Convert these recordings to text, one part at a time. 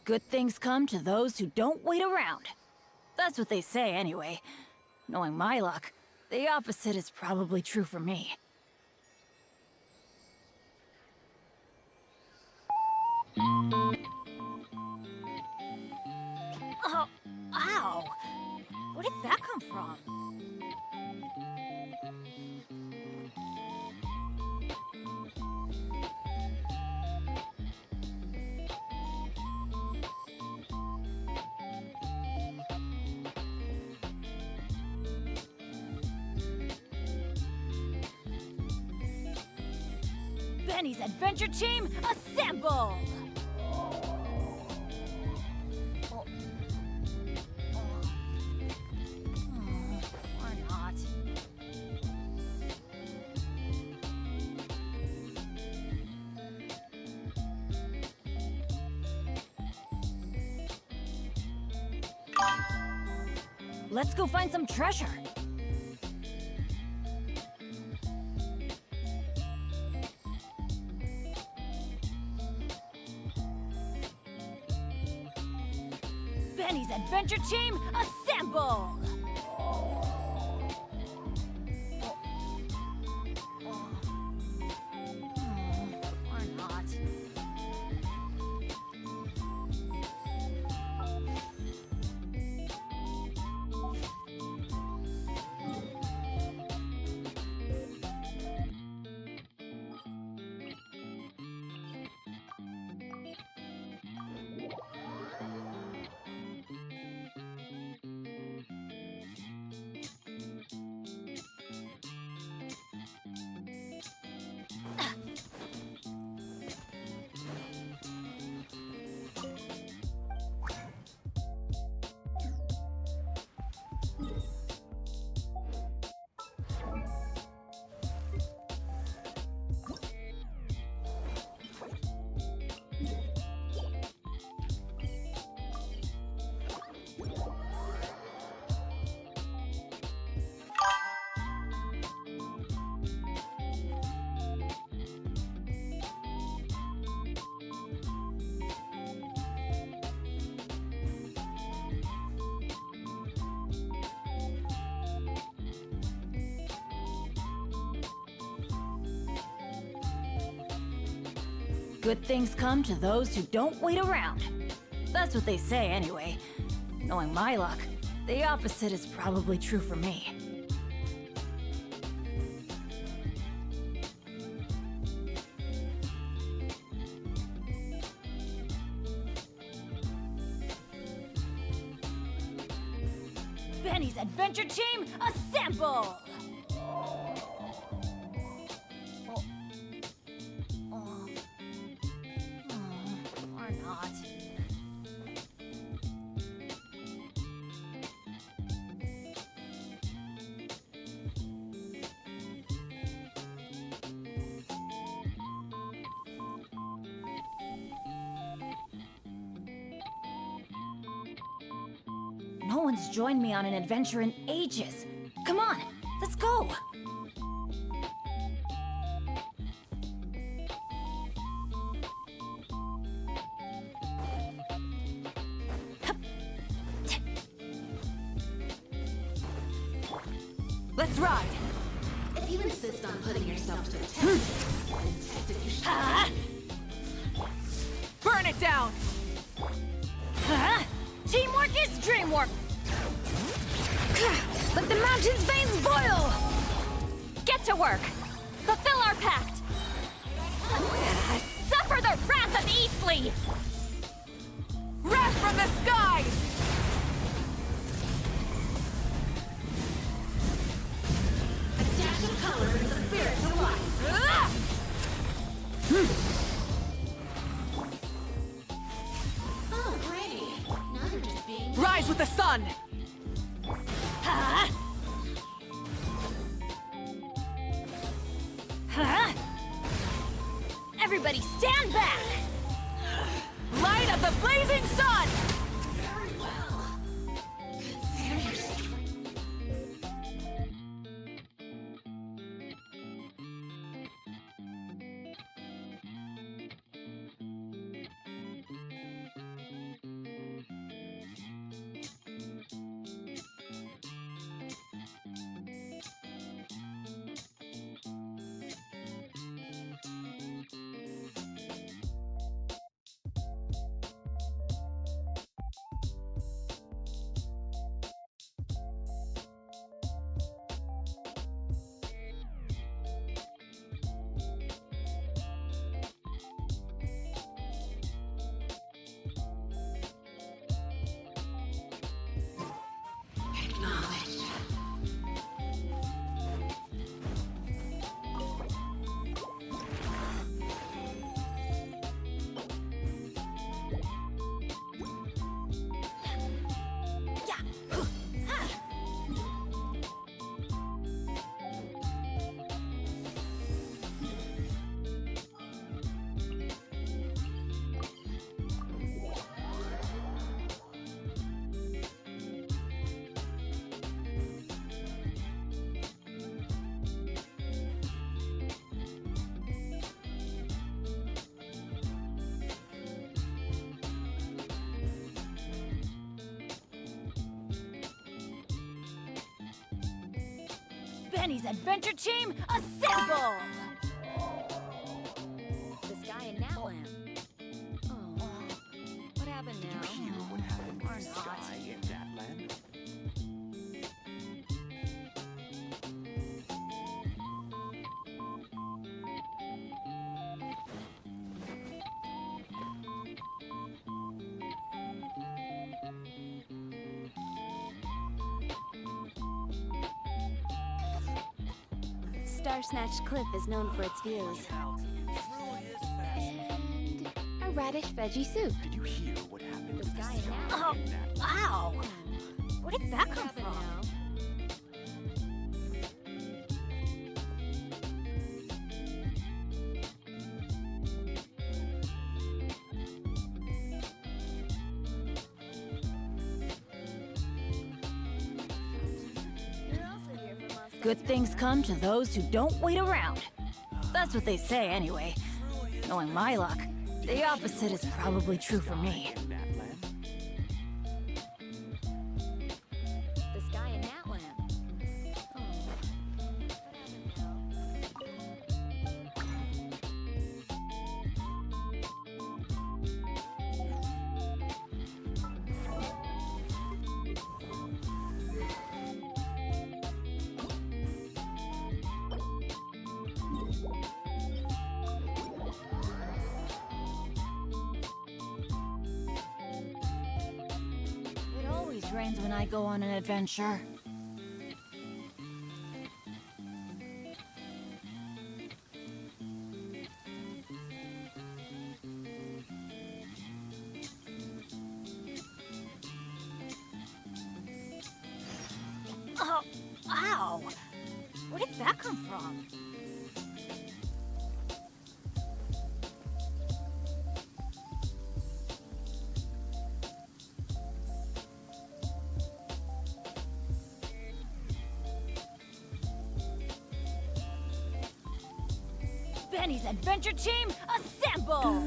Good things come to those who don't wait around. That's what they say anyway. Knowing my luck, the opposite is probably true for me. Oh, ow! Where did that come from? Benny's Adventure Team, assemble! Or not. Let's go find some treasure. Benny's Adventure Team, assemble! Or not. Good things come to those who don't wait around. That's what they say anyway. Knowing my luck, the opposite is probably true for me. Benny's Adventure Team, assemble! Or not. No one's joined me on an adventure in ages. Come on, let's go! Let's ride! If you insist on putting yourself to the test, then test if you should. Burn it down! Teamwork is dreamwork! Let the mountain's veins boil! Get to work! Fulfill our pact! Suffer the wrath of Eastleigh! Wrath from the skies! A dash of color brings a spirit to life. Oh, great. Now you're just being... Rise with the sun! Everybody stand back! Light of the blazing sun! Very well. Consider yourself... Benny's adventure team, assemble! This guy in that lamp. Oh, what happened now? Did you hear what happened Or with the not. sky in that land? Star Snatched Cliff is known for its views. And a radish veggie soup. Did you hear what happened with the guy in sky that Oh, in that land? wow! Where did that come Happened from? now? You're also here for Moscow. Good things come to those who don't wait around. That's what they say anyway. Knowing my luck, the opposite is probably true for me. In that land? This guy in that lamp. Oh, what It always rains when I go on an adventure. Oh, ow! Where did that come from? Benny's adventure team, assemble!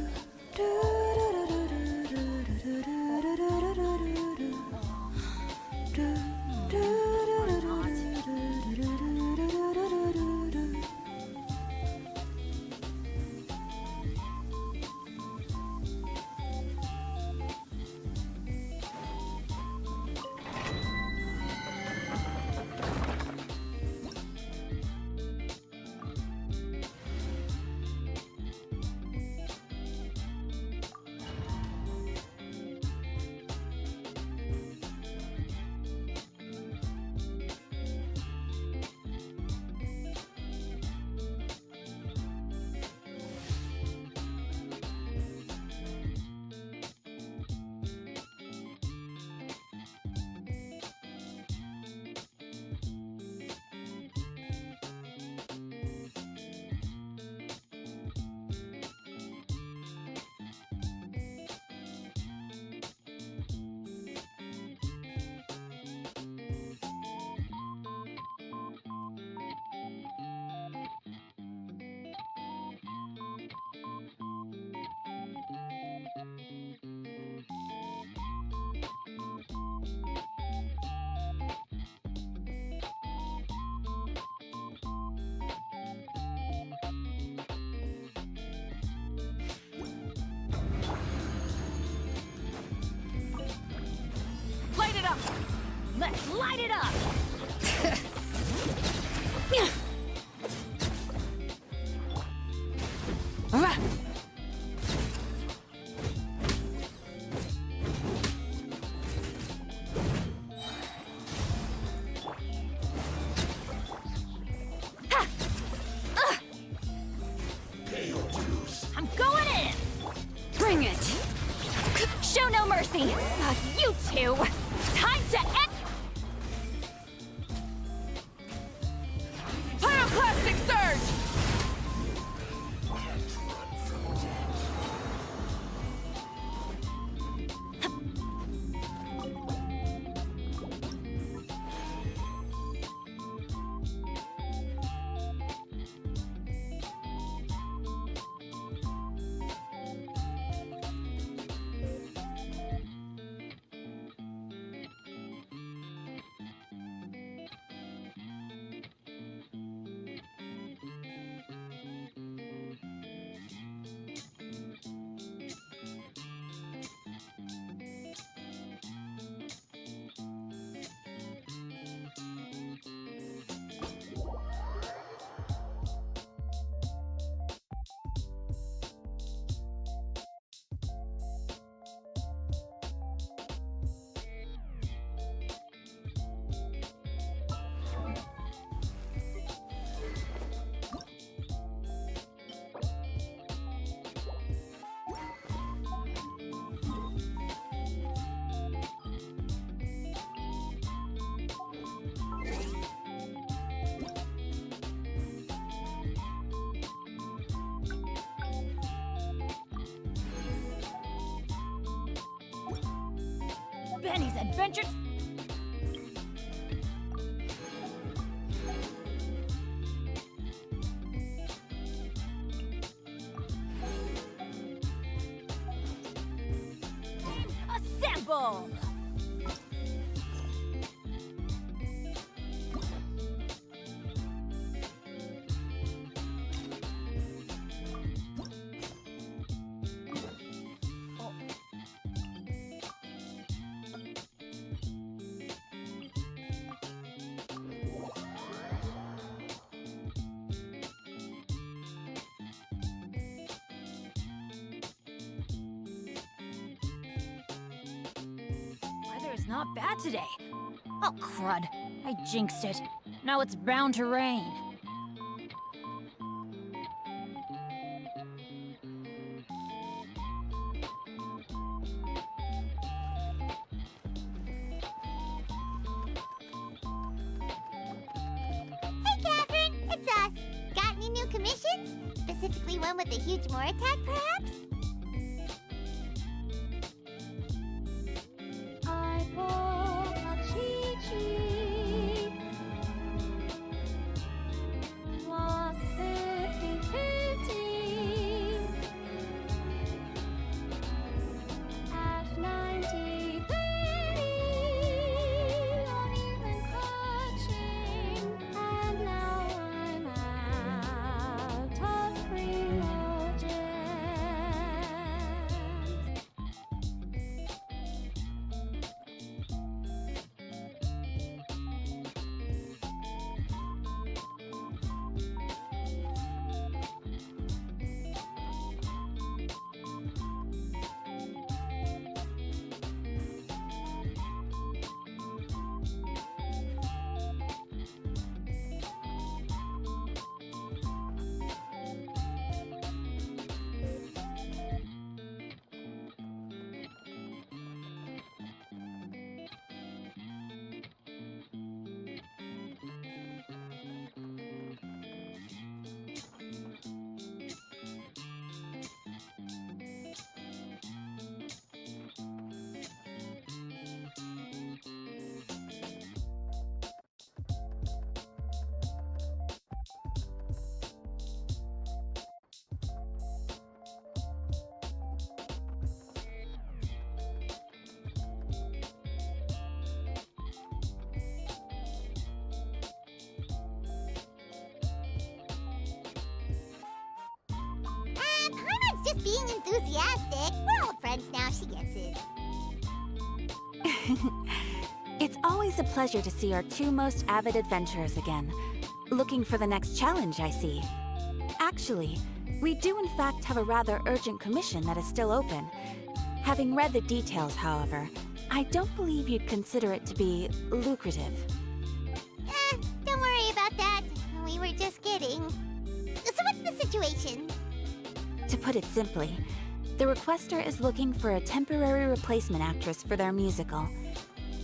Light it up! Let's light it up! I'm going in! Bring it! Show no mercy! Not you two! Time to end! Pyroclastic surge! Benny's adventure. Assemble! Weather's not bad today. Oh, crud. I jinxed it. Now it's bound to rain. Hey, Catherine, it's us. Got any new commissions? Specifically one with a huge more attack, perhaps? I pull a Chi-Chi. Lost 50-50. At 90 pennies, uneven clutching. And now I'm out of reload gems. Paimon's just being enthusiastic. We're old friends now, she gets it. It's always a pleasure to see our two most avid adventurers again. Looking for the next challenge, I see. Actually, we do in fact have a rather urgent commission that is still open. Having read the details, however, I don't believe you'd consider it to be lucrative. Don't worry about that. We were just kidding. So what's the situation? To put it simply, the requester is looking for a temporary replacement actress for their musical.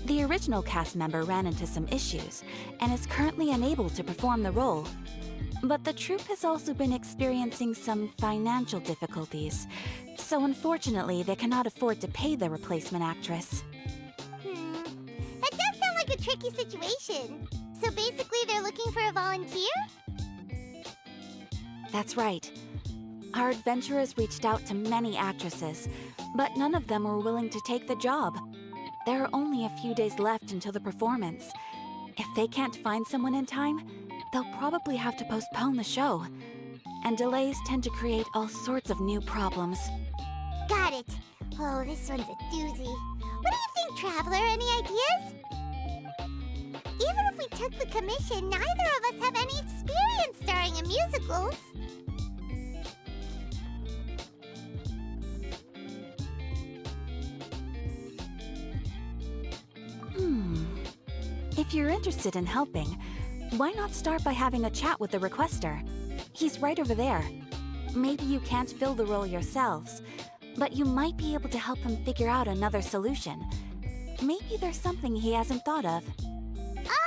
The original cast member ran into some issues and is currently unable to perform the role. But the troupe has also been experiencing some financial difficulties, so unfortunately they cannot afford to pay the replacement actress. That does sound like a tricky situation. So basically they're looking for a volunteer? That's right. Our adventurers reached out to many actresses, but none of them were willing to take the job. There are only a few days left until the performance. If they can't find someone in time, they'll probably have to postpone the show. And delays tend to create all sorts of new problems. Got it. Oh, this one's a doozy. What do you think, Traveler? Any ideas? Even if we took the commission, neither of us have any experience starring in musicals. If you're interested in helping, why not start by having a chat with the requester? He's right over there. Maybe you can't fill the role yourselves, but you might be able to help him figure out another solution. Maybe there's something he hasn't thought of.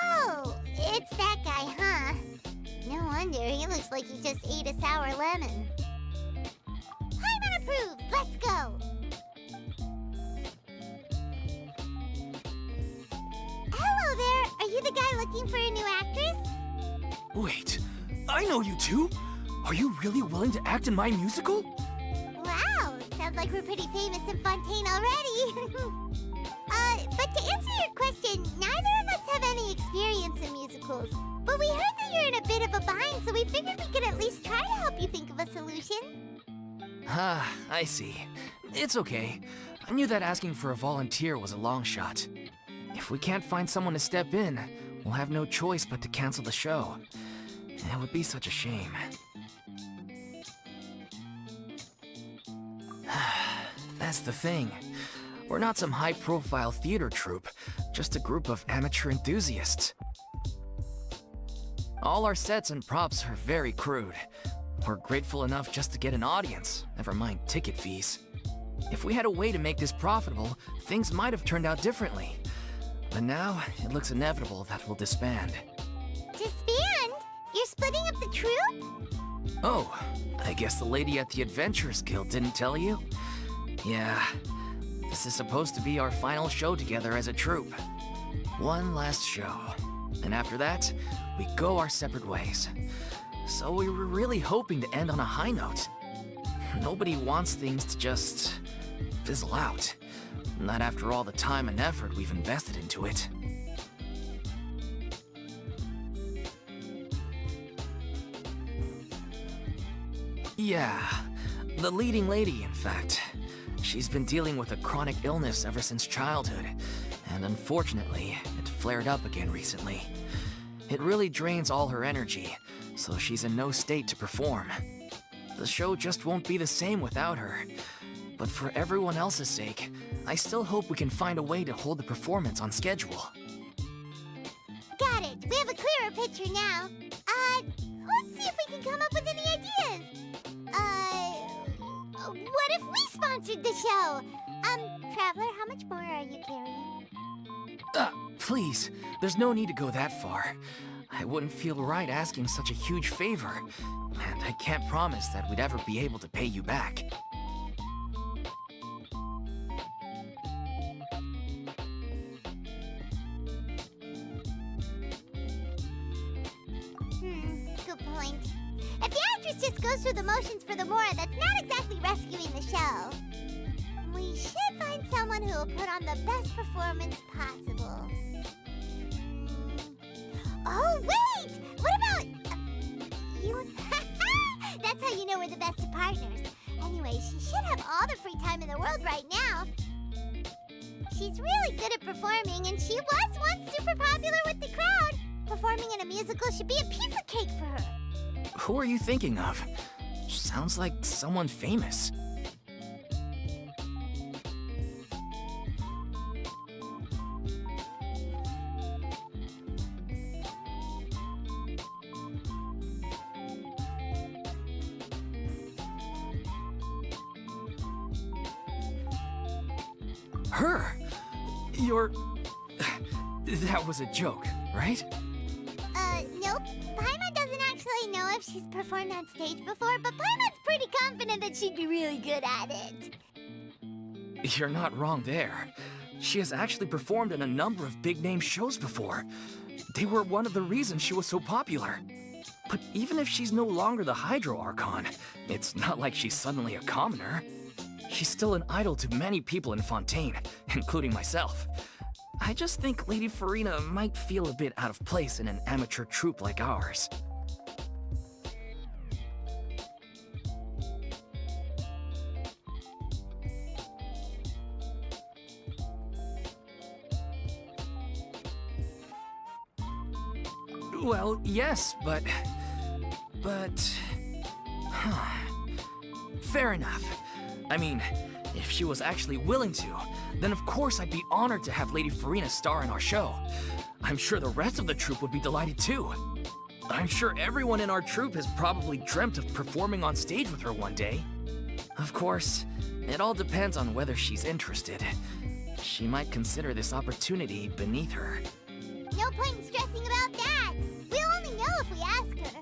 Oh, it's that guy, huh? No wonder, he looks like he just ate a sour lemon. Paimon approved! Let's go! Wait, I know you two! Are you really willing to act in my musical? Wow, sounds like we're pretty famous in Fontaine already. But to answer your question, neither of us have any experience in musicals. But we heard that you're in a bit of a bind, so we figured we could at least try to help you think of a solution. Ah, I see. It's okay. I knew that asking for a volunteer was a long shot. If we can't find someone to step in, we'll have no choice but to cancel the show. It would be such a shame. That's the thing. We're not some high-profile theater troupe, just a group of amateur enthusiasts. All our sets and props are very crude. We're grateful enough just to get an audience, never mind ticket fees. If we had a way to make this profitable, things might have turned out differently. But now, it looks inevitable that we'll disband. Disband? You're splitting up the troupe? Oh, I guess the lady at the Adventurers Guild didn't tell you? Yeah, this is supposed to be our final show together as a troupe. One last show. And after that, we go our separate ways. So we were really hoping to end on a high note. Nobody wants things to just fizzle out. Not after all the time and effort we've invested into it. Yeah, the leading lady, in fact. She's been dealing with a chronic illness ever since childhood, and unfortunately, it flared up again recently. It really drains all her energy, so she's in no state to perform. The show just won't be the same without her. But for everyone else's sake, I still hope we can find a way to hold the performance on schedule. Got it. We have a clearer picture now. Let's see if we can come up with any ideas. What if we sponsored the show? Traveler, how much more are you carrying? Please, there's no need to go that far. I wouldn't feel right asking such a huge favor, and I can't promise that we'd ever be able to pay you back. Good point. If the actress just goes through the motions for the Mora, that's not exactly rescuing the show. We should find someone who will put on the best performance possible. Oh, wait! What about... you? That's how you know we're the best of partners. Anyway, she should have all the free time in the world right now. She's really good at performing, and she was once super popular with the crowd. Performing in a musical should be a piece of cake for her. Who are you thinking of? Sounds like someone famous. Her? You're... That was a joke, right? Nope. Paimon doesn't actually know if she's performed on stage before, but Paimon's pretty confident that she'd be really good at it. You're not wrong there. She has actually performed in a number of big-name shows before. They were one of the reasons she was so popular. But even if she's no longer the Hydro Archon, it's not like she's suddenly a commoner. She's still an idol to many people in Fontaine, including myself. I just think Lady Farina might feel a bit out of place in an amateur troupe like ours. Well, yes, but... Fair enough. I mean, if she was actually willing to, then of course I'd be honored to have Lady Farina star in our show. I'm sure the rest of the troupe would be delighted too. I'm sure everyone in our troupe has probably dreamt of performing on stage with her one day. Of course, it all depends on whether she's interested. She might consider this opportunity beneath her. No point in stressing about that. We'll only know if we ask her.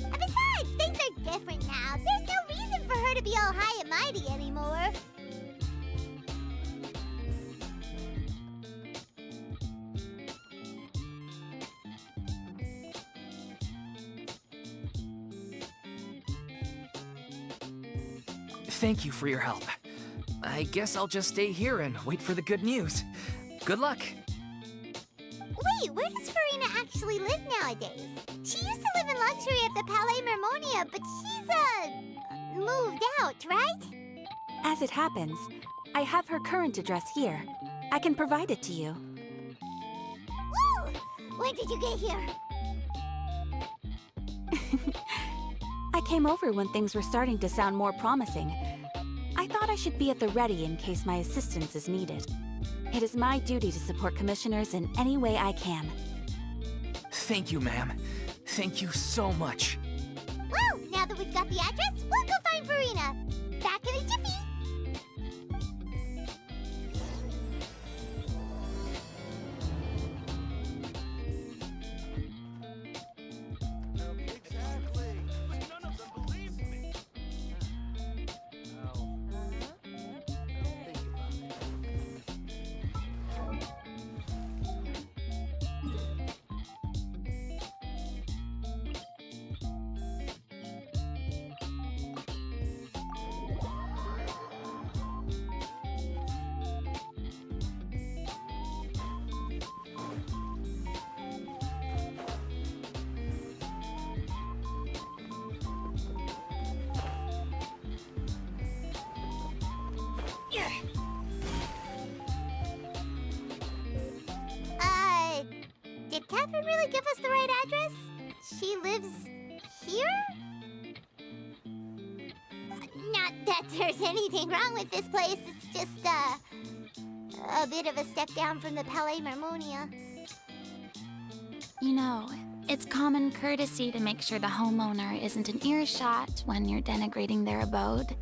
And besides, things are different now. There's no reason for her to be all high and mighty anymore. Thank you for your help. I guess I'll just stay here and wait for the good news. Good luck. Wait, where does Farina actually live nowadays? She used to live in luxury at the Palais Mermonia, but she's, moved out, right? As it happens, I have her current address here. I can provide it to you. Woo! When did you get here? I came over when things were starting to sound more promising. I thought I should be at the ready in case my assistance is needed. It is my duty to support commissioners in any way I can. Thank you, ma'am. Thank you so much. Well, now that we've got the address, we'll go find Farina. Back in a jiffy. Exactly. But none of them believe me. Think about it. Did Catherine really give us the right address? She lives here? Not that there's anything wrong with this place. It's just, a bit of a step down from the Palais Mermonia. You know, it's common courtesy to make sure the homeowner isn't an earshot when you're denigrating their abode.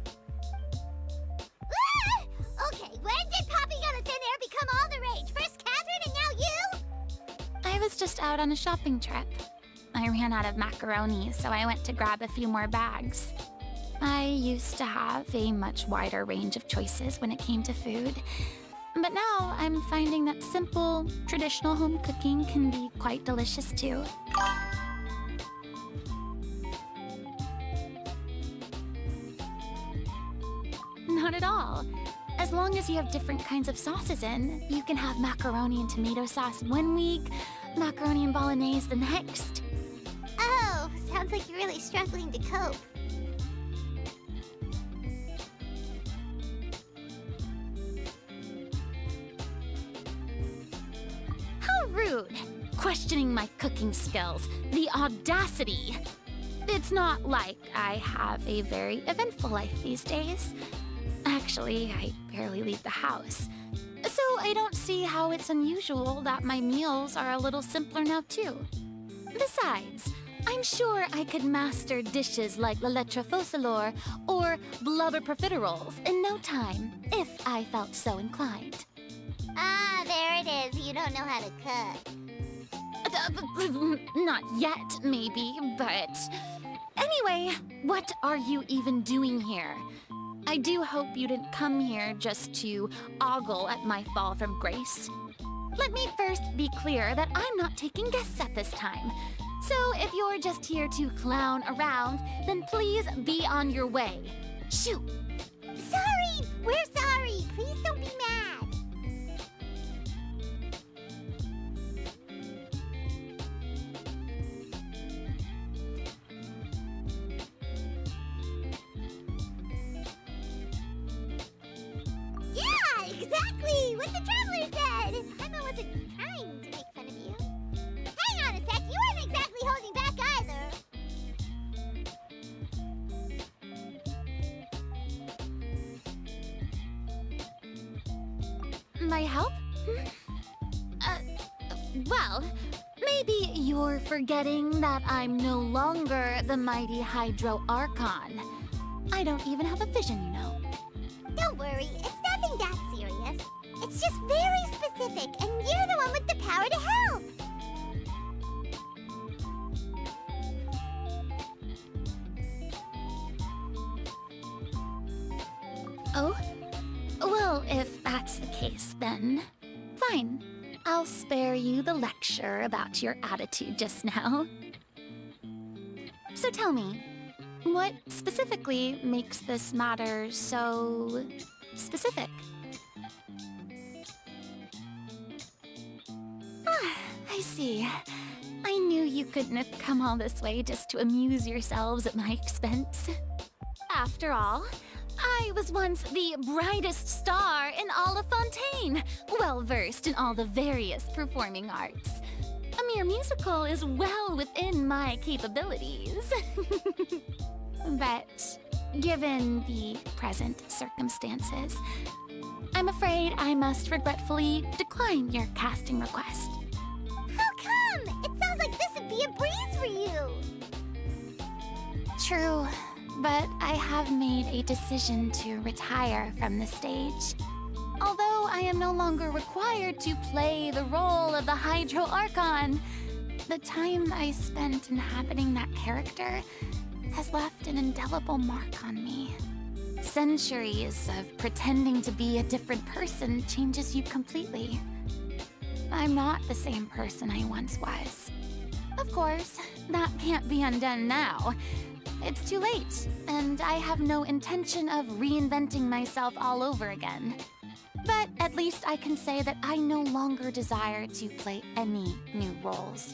Ah! Okay, when did popping out of thin air become all the rage? First Catherine and now you? I was just out on a shopping trip. I ran out of macaroni, so I went to grab a few more bags. I used to have a much wider range of choices when it came to food, but now I'm finding that simple, traditional home cooking can be quite delicious too. Not at all. As long as you have different kinds of sauces in, you can have macaroni and tomato sauce one week, macaroni and bolognese the next. Oh, sounds like you're really struggling to cope. How rude! Questioning my cooking skills. The audacity! It's not like I have a very eventful life these days. Actually, I barely leave the house. So I don't see how it's unusual that my meals are a little simpler now too. Besides, I'm sure I could master dishes like la lettre faucilor or blubber profiteroles in no time, if I felt so inclined. Ah, there it is. You don't know how to cook. Not yet, maybe, but... Anyway, what are you even doing here? I do hope you didn't come here just to ogle at my fall from grace. Let me first be clear that I'm not taking guests at this time. So if you're just here to clown around, then please be on your way. Shoot! Sorry! We're sorry! Please don't be mad! Yeah, exactly! What the traveler said! Paimon wasn't trying to make fun of you. Hang on a sec, you weren't exactly holding back either. My help? Well, maybe you're forgetting that I'm no longer the mighty Hydro Archon. I don't even have a vision, you know. Don't worry, it's nothing that serious. It's just very specific, and you're the one with the power to help. Oh? Well, if that's the case, then fine. I'll spare you the lecture about your attitude just now. So tell me, What specifically makes this matter so specific? Ah, I see. I knew you couldn't have come all this way just to amuse yourselves at my expense. After all, I was once the brightest star in all of Fontaine, well-versed in all the various performing arts. A mere musical is well within my capabilities. But given the present circumstances, I'm afraid I must regretfully decline your casting request. How come? It sounds like this would be a breeze for you. True, but I have made a decision to retire from the stage. Although I am no longer required to play the role of the Hydro Archon, the time I spent inhabiting that character has left an indelible mark on me. Centuries of pretending to be a different person changes you completely. I'm not the same person I once was. Of course, that can't be undone now. It's too late, and I have no intention of reinventing myself all over again. But at least I can say that I no longer desire to play any new roles.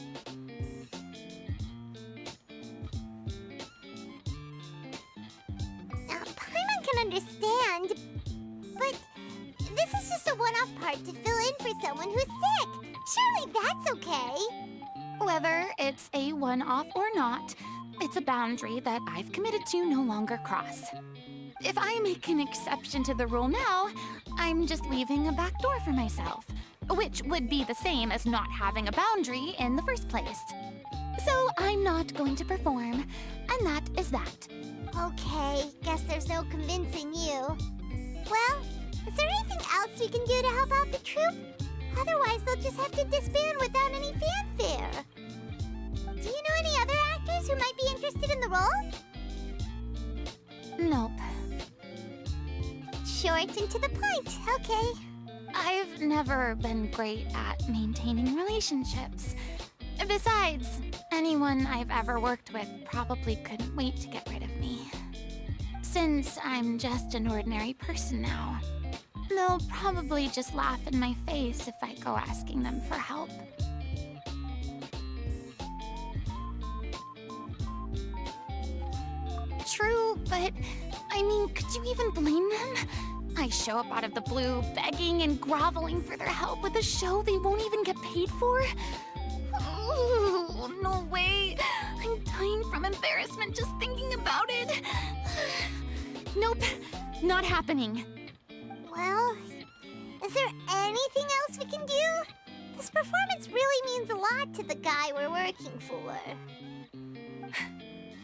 Paimon can understand, but this is just a one-off part to fill in for someone who's sick. Surely that's okay. Whether it's a one-off or not, it's a boundary that I've committed to no longer cross. If I make an exception to the rule now, I'm just leaving a back door for myself, which would be the same as not having a boundary in the first place. So I'm not going to perform, and that is that. Okay, guess there's no convincing you. Well, is there anything else we can do to help out the troupe? Otherwise, they'll just have to disband without any fanfare. Do you know any other actors who might be interested in the role? Nope. Short and to the point, okay. I've never been great at maintaining relationships. Besides, anyone I've ever worked with probably couldn't wait to get rid of me. Since I'm just an ordinary person now, they'll probably just laugh in my face if I go asking them for help. True, but I mean, could you even blame them? I show up out of the blue, begging and groveling for their help with a show they won't even get paid for? Oh, no way. I'm dying from embarrassment just thinking about it. Nope, not happening. Well, is there anything else we can do? This performance really means a lot to the guy we're working for.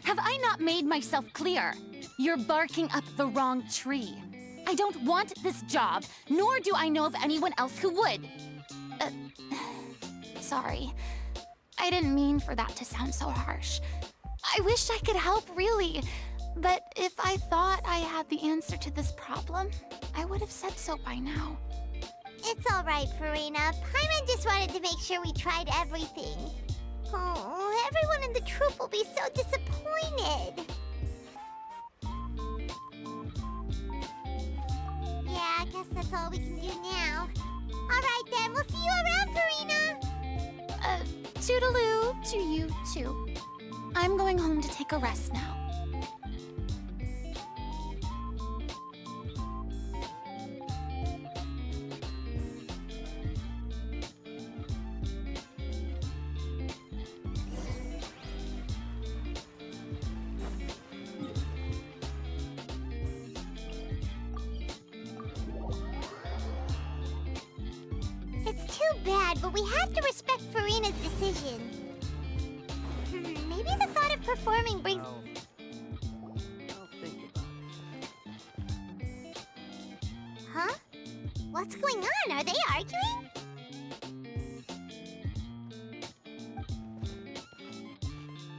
Have I not made myself clear? You're barking up the wrong tree. I don't want this job, nor do I know of anyone else who would. Sorry. I didn't mean for that to sound so harsh. I wish I could help, really. But if I thought I had the answer to this problem, I would have said so by now. It's all right, Farina. Paimon just wanted to make sure we tried everything. Oh, everyone in the troupe will be so disappointed. Yeah, I guess that's all we can do now. All right, then. We'll see you around, Farina. Toodaloo to you, too. I'm going home to take a rest now. It's too bad, but we have to respect Farina's decision. Maybe the thought of performing brings... I'll think about it. Huh? What's going on? Are they arguing?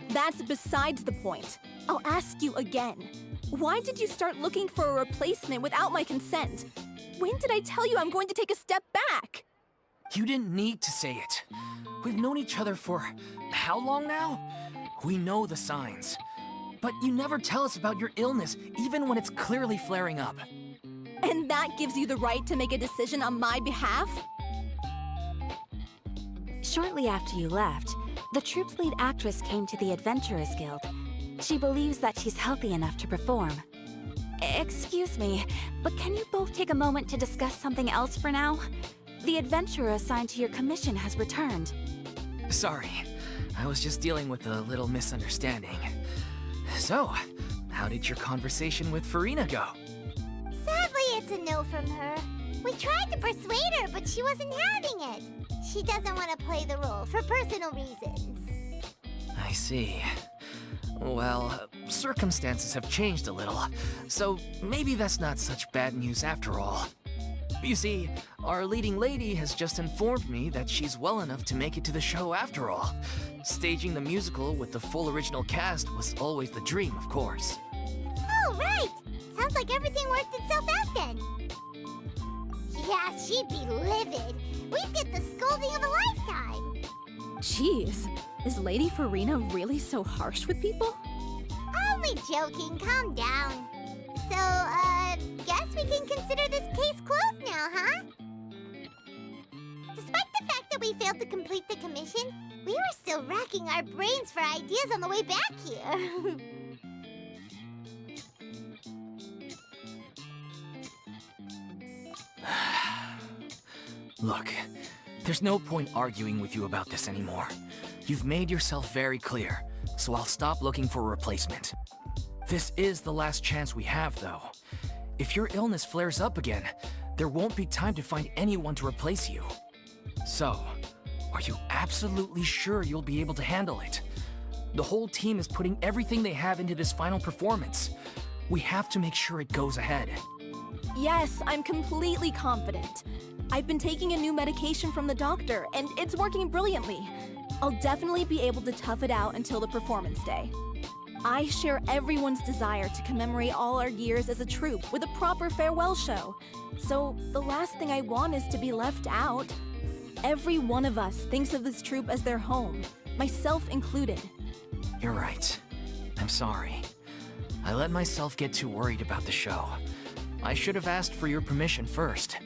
That's besides the point. I'll ask you again. Why did you start looking for a replacement without my consent? When did I tell you I'm going to take a step back? You didn't need to say it. We've known each other for how long now? We know the signs. But you never tell us about your illness, even when it's clearly flaring up. And that gives you the right to make a decision on my behalf? Shortly after you left, the troupe's lead actress came to the Adventurers Guild. She believes that she's healthy enough to perform. Excuse me, but can you both take a moment to discuss something else for now? The adventurer assigned to your commission has returned. Sorry, I was just dealing with a little misunderstanding. So, how did your conversation with Farina go? Sadly, it's a no from her. We tried to persuade her, but she wasn't having it. She doesn't want to play the role for personal reasons. I see. Well, circumstances have changed a little, so maybe that's not such bad news after all. You see, our leading lady has just informed me that she's well enough to make it to the show after all. Staging the musical with the full original cast was always the dream, of course. Oh, right! Sounds like everything worked itself out then. Yeah, she'd be livid. We'd get the scolding of a lifetime. Jeez, is Lady Farina really so harsh with people? Only joking, calm down. So, guess we can consider this case closed now, huh? Despite the fact that we failed to complete the commission, we were still racking our brains for ideas on the way back here. Look, there's no point arguing with you about this anymore. You've made yourself very clear, so I'll stop looking for a replacement. This is the last chance we have, though. If your illness flares up again, there won't be time to find anyone to replace you. So, are you absolutely sure you'll be able to handle it? The whole team is putting everything they have into this final performance. We have to make sure it goes ahead. Yes, I'm completely confident. I've been taking a new medication from the doctor, and it's working brilliantly. I'll definitely be able to tough it out until the performance day. I share everyone's desire to commemorate all our years as a troupe with a proper farewell show. So the last thing I want is to be left out. Every one of us thinks of this troupe as their home, myself included. You're right. I'm sorry. I let myself get too worried about the show. I should have asked for your permission first.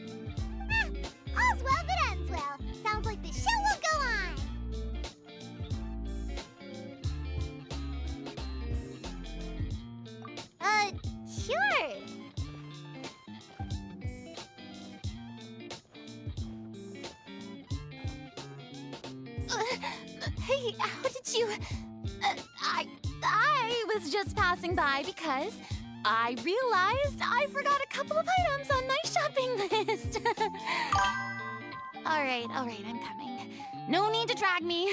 All's well that ends well. Sounds like the show will go on. Sure. Hey, how did you... I was just passing by because I realized I forgot a couple of items on my shopping list. All right, I'm coming. No need to drag me.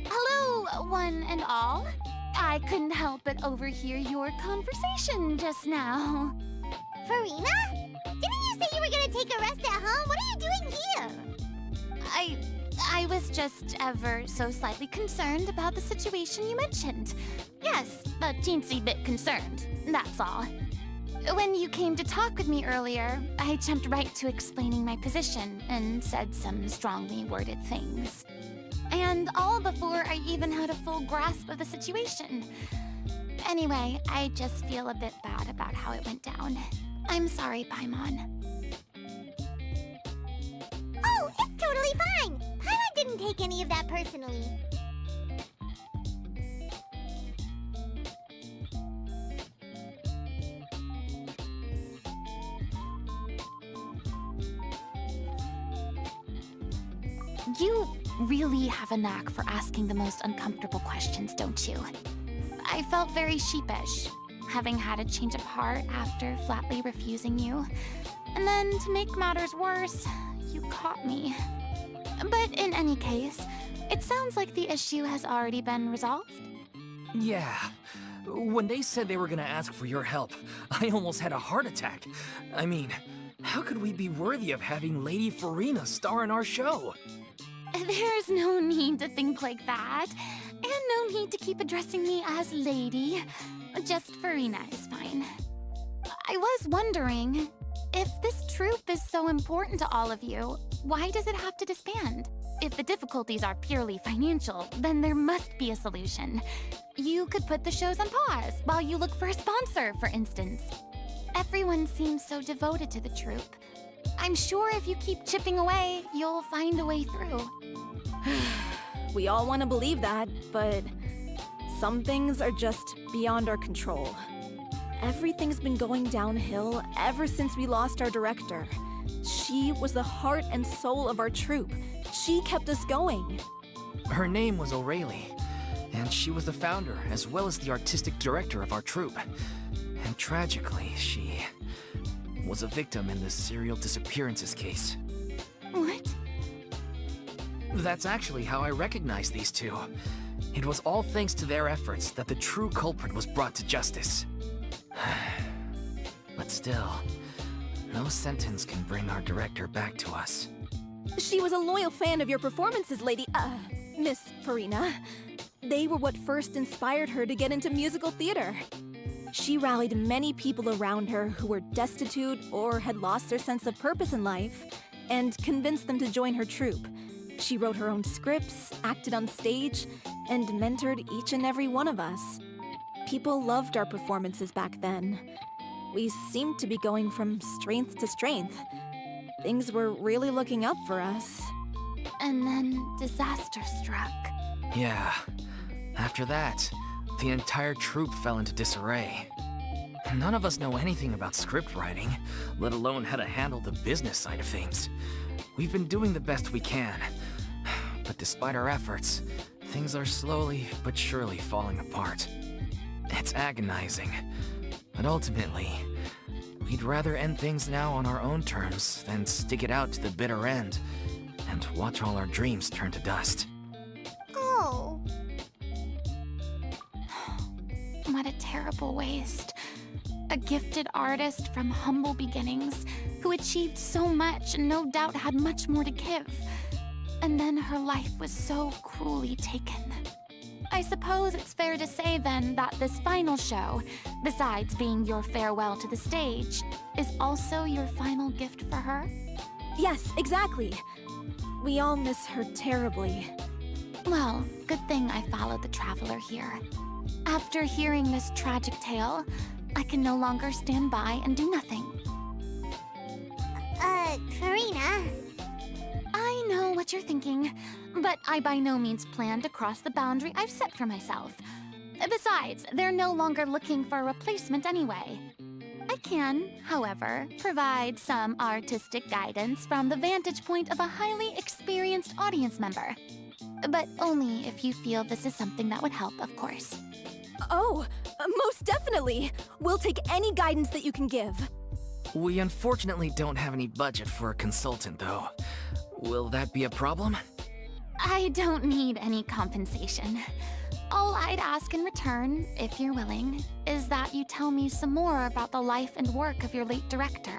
Hello, one and all. I couldn't help but overhear your conversation just now. Farina? Didn't you say you were gonna take a rest at home? What are you doing here? I was just ever so slightly concerned about the situation you mentioned. Yes, a teensy bit concerned, that's all. When you came to talk with me earlier, I jumped right to explaining my position and said some strongly worded things. And all before I even had a full grasp of the situation. Anyway, I just feel a bit bad about how it went down. I'm sorry, Paimon. Oh, it's totally fine. Paimon didn't take any of that personally. You really have a knack for asking the most uncomfortable questions, don't you? I felt very sheepish, having had a change of heart after flatly refusing you. And then, to make matters worse, you caught me. But in any case, it sounds like the issue has already been resolved. Yeah. When they said they were gonna ask for your help, I almost had a heart attack. I mean, how could we be worthy of having Lady Farina star in our show? There's no need to think like that. And no need to keep addressing me as lady. Just Farina is fine. I was wondering, If this troupe is so important to all of you, why does it have to disband? If the difficulties are purely financial, then there must be a solution. You could put the shows on pause while you look for a sponsor, for instance. Everyone seems so devoted to the troupe. I'm sure if you keep chipping away, you'll find a way through. We all want to believe that, but some things are just beyond our control. Everything's been going downhill ever since we lost our director. She was the heart and soul of our troupe. She kept us going. Her name was O'Reilly, and she was the founder as well as the artistic director of our troupe. And tragically, she was a victim in the serial disappearances case. What? That's actually how I recognized these two. It was all thanks to their efforts that the true culprit was brought to justice. But still, no sentence can bring our director back to us. She was a loyal fan of your performances, Miss Farina. They were what first inspired her to get into musical theater. She rallied many people around her who were destitute or had lost their sense of purpose in life, and convinced them to join her troupe. She wrote her own scripts, acted on stage, and mentored each and every one of us. People loved our performances back then. We seemed to be going from strength to strength. Things were really looking up for us. And then disaster struck. Yeah. After that, the entire troupe fell into disarray. None of us know anything about script writing, let alone how to handle the business side of things. We've been doing the best we can. But despite our efforts, things are slowly but surely falling apart. It's agonizing. But ultimately, we'd rather end things now on our own terms than stick it out to the bitter end and watch all our dreams turn to dust. Oh. What a terrible waste. A gifted artist from humble beginnings who achieved so much and no doubt had much more to give. And then her life was so cruelly taken. I suppose it's fair to say then that this final show, besides being your farewell to the stage, is also your final gift for her? Yes, exactly. We all miss her terribly. Well, good thing I followed the traveler here. After hearing this tragic tale, I can no longer stand by and do nothing. Farina. I know what you're thinking, but I by no means plan to cross the boundary I've set for myself. Besides, they're no longer looking for a replacement anyway. I can, however, provide some artistic guidance from the vantage point of a highly experienced audience member. But only if you feel this is something that would help, of course. Oh, most definitely. We'll take any guidance that you can give. We unfortunately don't have any budget for a consultant, though. Will that be a problem? I don't need any compensation. All I'd ask in return, if you're willing, is that you tell me some more about the life and work of your late director.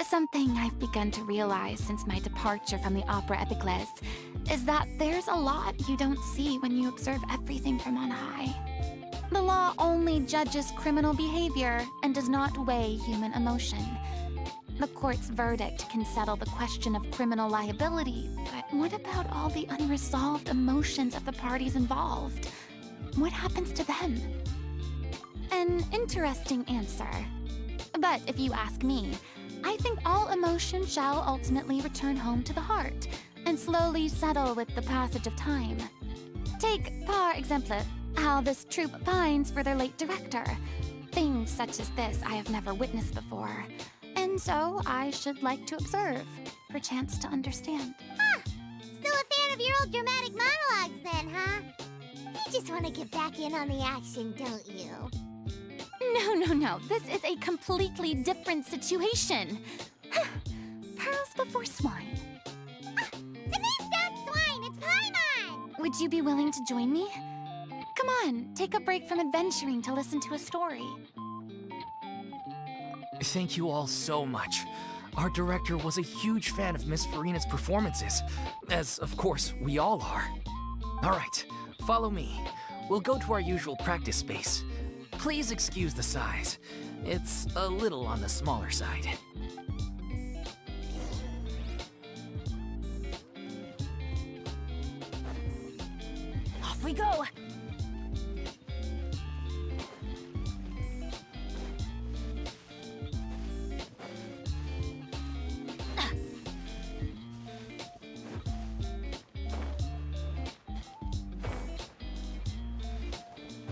Something I've begun to realize since my departure from the Opera Epiclese is that there's a lot you don't see when you observe everything from on high. The law only judges criminal behavior and does not weigh human emotion. The court's verdict can settle the question of criminal liability, but what about all the unresolved emotions of the parties involved? What happens to them? An interesting answer. But if you ask me, I think all emotion shall ultimately return home to the heart and slowly settle with the passage of time. Take, par exemple, how this troupe pines for their late director. Things such as this I have never witnessed before. And so I should like to observe, perchance to understand. Huh. Still a fan of your old dramatic monologues then, huh? You just want to get back in on the action, don't you? No. This is a completely different situation. Pearls before swine. The name's not Swine, it's Paimon! Would you be willing to join me? Come on, take a break from adventuring to listen to a story. Thank you all so much. Our director was a huge fan of Miss Farina's performances, as of course we all are. All right, follow me. We'll go to our usual practice space. Please excuse the size. It's a little on the smaller side. Off we go!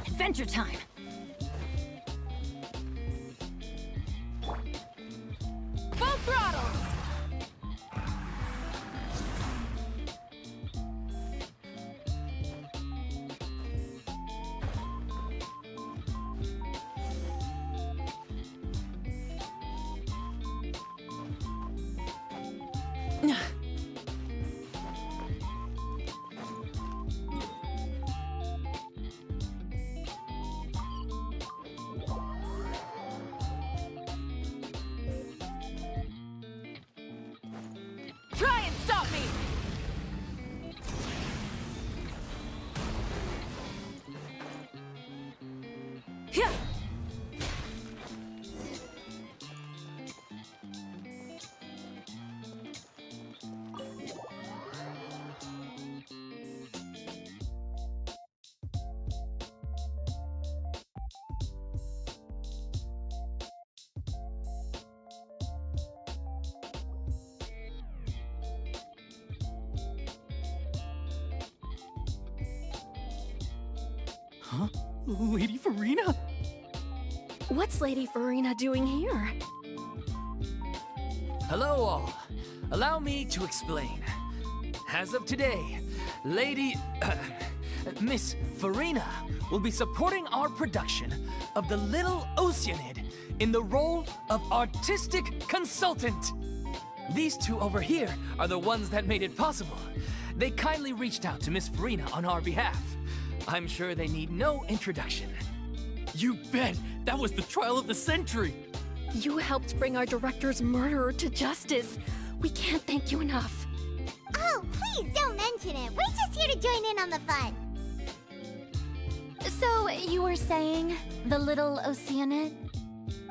Adventure time! Full throttle! Try and stop me! Yeah. Huh? Lady Farina? What's Lady Farina doing here? Hello all. Allow me to explain. As of today, Lady... Miss Farina will be supporting our production of The Little Oceanid in the role of artistic consultant. These two over here are the ones that made it possible. They kindly reached out to Miss Farina on our behalf. I'm sure they need no introduction. You bet! That was the trial of the century! You helped bring our director's murderer to justice. We can't thank you enough. Oh, please don't mention it. We're just here to join in on the fun. So, you were saying The Little Oceanid?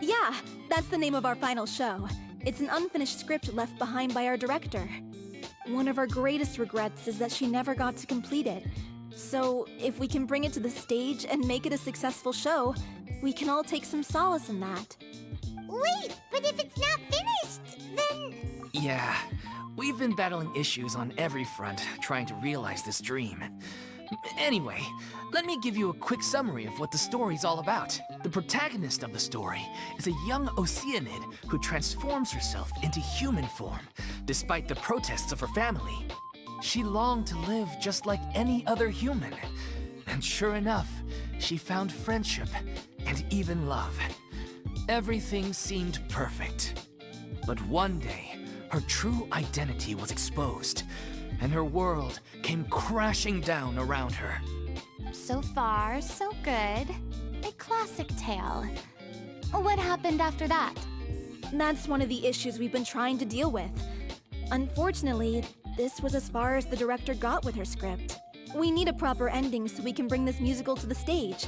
Yeah, that's the name of our final show. It's an unfinished script left behind by our director. One of our greatest regrets is that she never got to complete it. So, if we can bring it to the stage and make it a successful show, we can all take some solace in that. Wait, but if it's not finished, then... Yeah, we've been battling issues on every front trying to realize this dream. Anyway, let me give you a quick summary of what the story's all about. The protagonist of the story is a young Oceanid who transforms herself into human form, despite the protests of her family. She longed to live just like any other human. And sure enough, she found friendship and even love. Everything seemed perfect. But one day, her true identity was exposed, and her world came crashing down around her. So far, so good. A classic tale. What happened after that? That's one of the issues we've been trying to deal with. Unfortunately, this was as far as the director got with her script. We need a proper ending so we can bring this musical to the stage.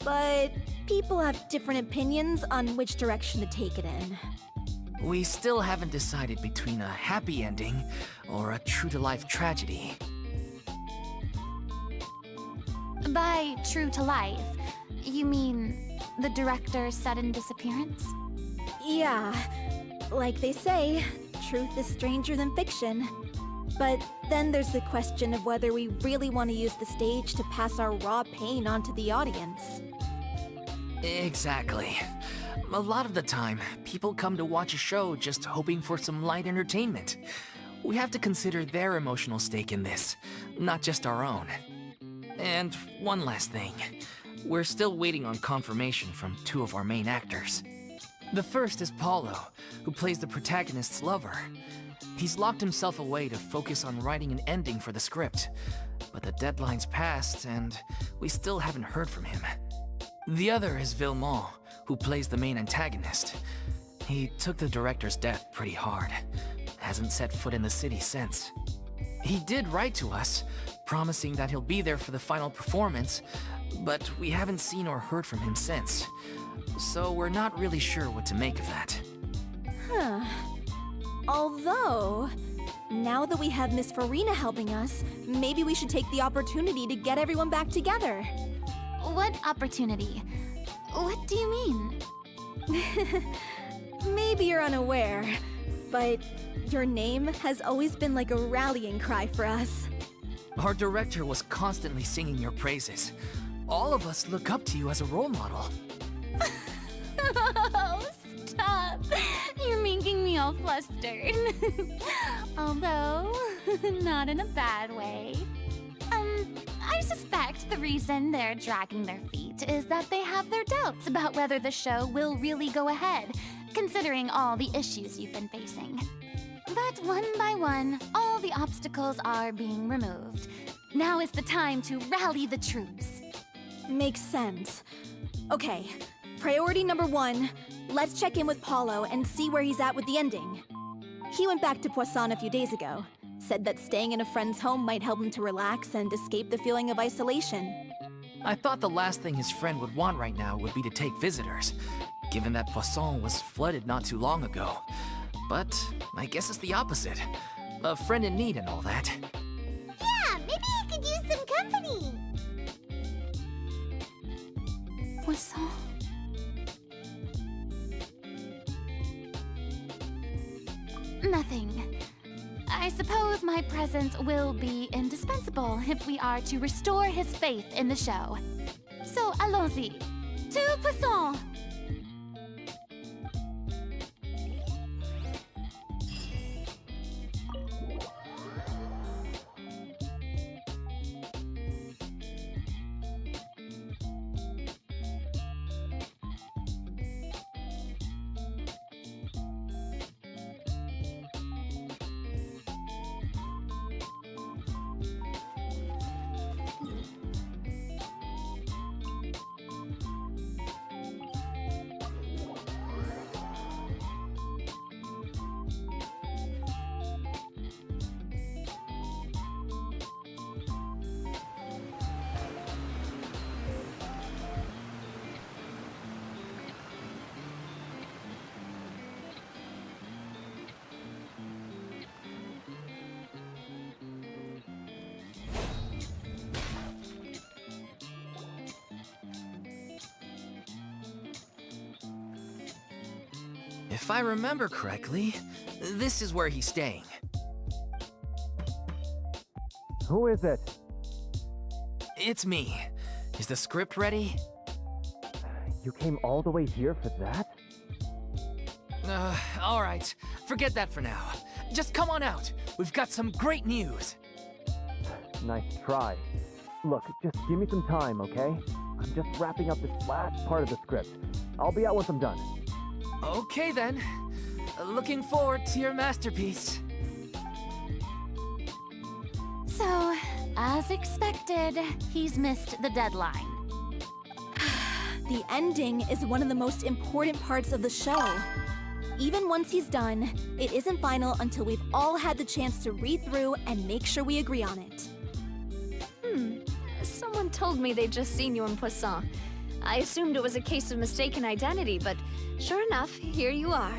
But people have different opinions on which direction to take it in. We still haven't decided between a happy ending or a true-to-life tragedy. By true to life, you mean the director's sudden disappearance? Yeah, like they say, truth is stranger than fiction. But then there's the question of whether we really want to use the stage to pass our raw pain onto the audience. Exactly. A lot of the time, people come to watch a show just hoping for some light entertainment. We have to consider their emotional stake in this, not just our own. And one last thing. We're still waiting on confirmation from two of our main actors. The first is Paulo, who plays the protagonist's lover. He's locked himself away to focus on writing an ending for the script, but the deadline's passed and we still haven't heard from him. The other is Villemont, who plays the main antagonist. He took the director's death pretty hard. Hasn't set foot in the city since. He did write to us, promising that he'll be there for the final performance, but we haven't seen or heard from him since. so we're not really sure what to make of that. Huh. Although, now that we have Miss Farina helping us, maybe we should take the opportunity to get everyone back together. What opportunity? What do you mean? Maybe you're unaware, but your name has always been like a rallying cry for us. Our director was constantly singing your praises. All of us look up to you as a role model. Oh, stop! You're making me all flustered. Although, not in a bad way. I suspect the reason they're dragging their feet is that they have their doubts about whether the show will really go ahead, considering all the issues you've been facing. But one by one, all the obstacles are being removed. Now is the time to rally the troops. Makes sense. Okay, priority number 1, let's check in with Paulo and see where he's at with the ending. He went back to Poisson a few days ago, said that staying in a friend's home might help him to relax and escape the feeling of isolation. I thought the last thing his friend would want right now would be to take visitors, given that Poisson was flooded not too long ago. But I guess it's the opposite. A friend in need and all that. Yeah, maybe he could use some company. Poisson. Nothing. I suppose my presence will be indispensable if we are to restore his faith in the show. So allons-y. To Poisson! If I remember correctly, this is where he's staying. Who is it? It's me. Is the script ready? You came all the way here for that? Alright. Forget that for now. Just come on out. We've got some great news. Nice try. Look, just give me some time, okay? I'm just wrapping up this last part of the script. I'll be out once I'm done. Okay then. Looking forward to your masterpiece. So, as expected, he's missed the deadline. The ending is one of the most important parts of the show. Even once he's done, it isn't final until we've all had the chance to read through and make sure we agree on it. Someone told me they'd just seen you in Poisson. I assumed it was a case of mistaken identity, but sure enough, here you are.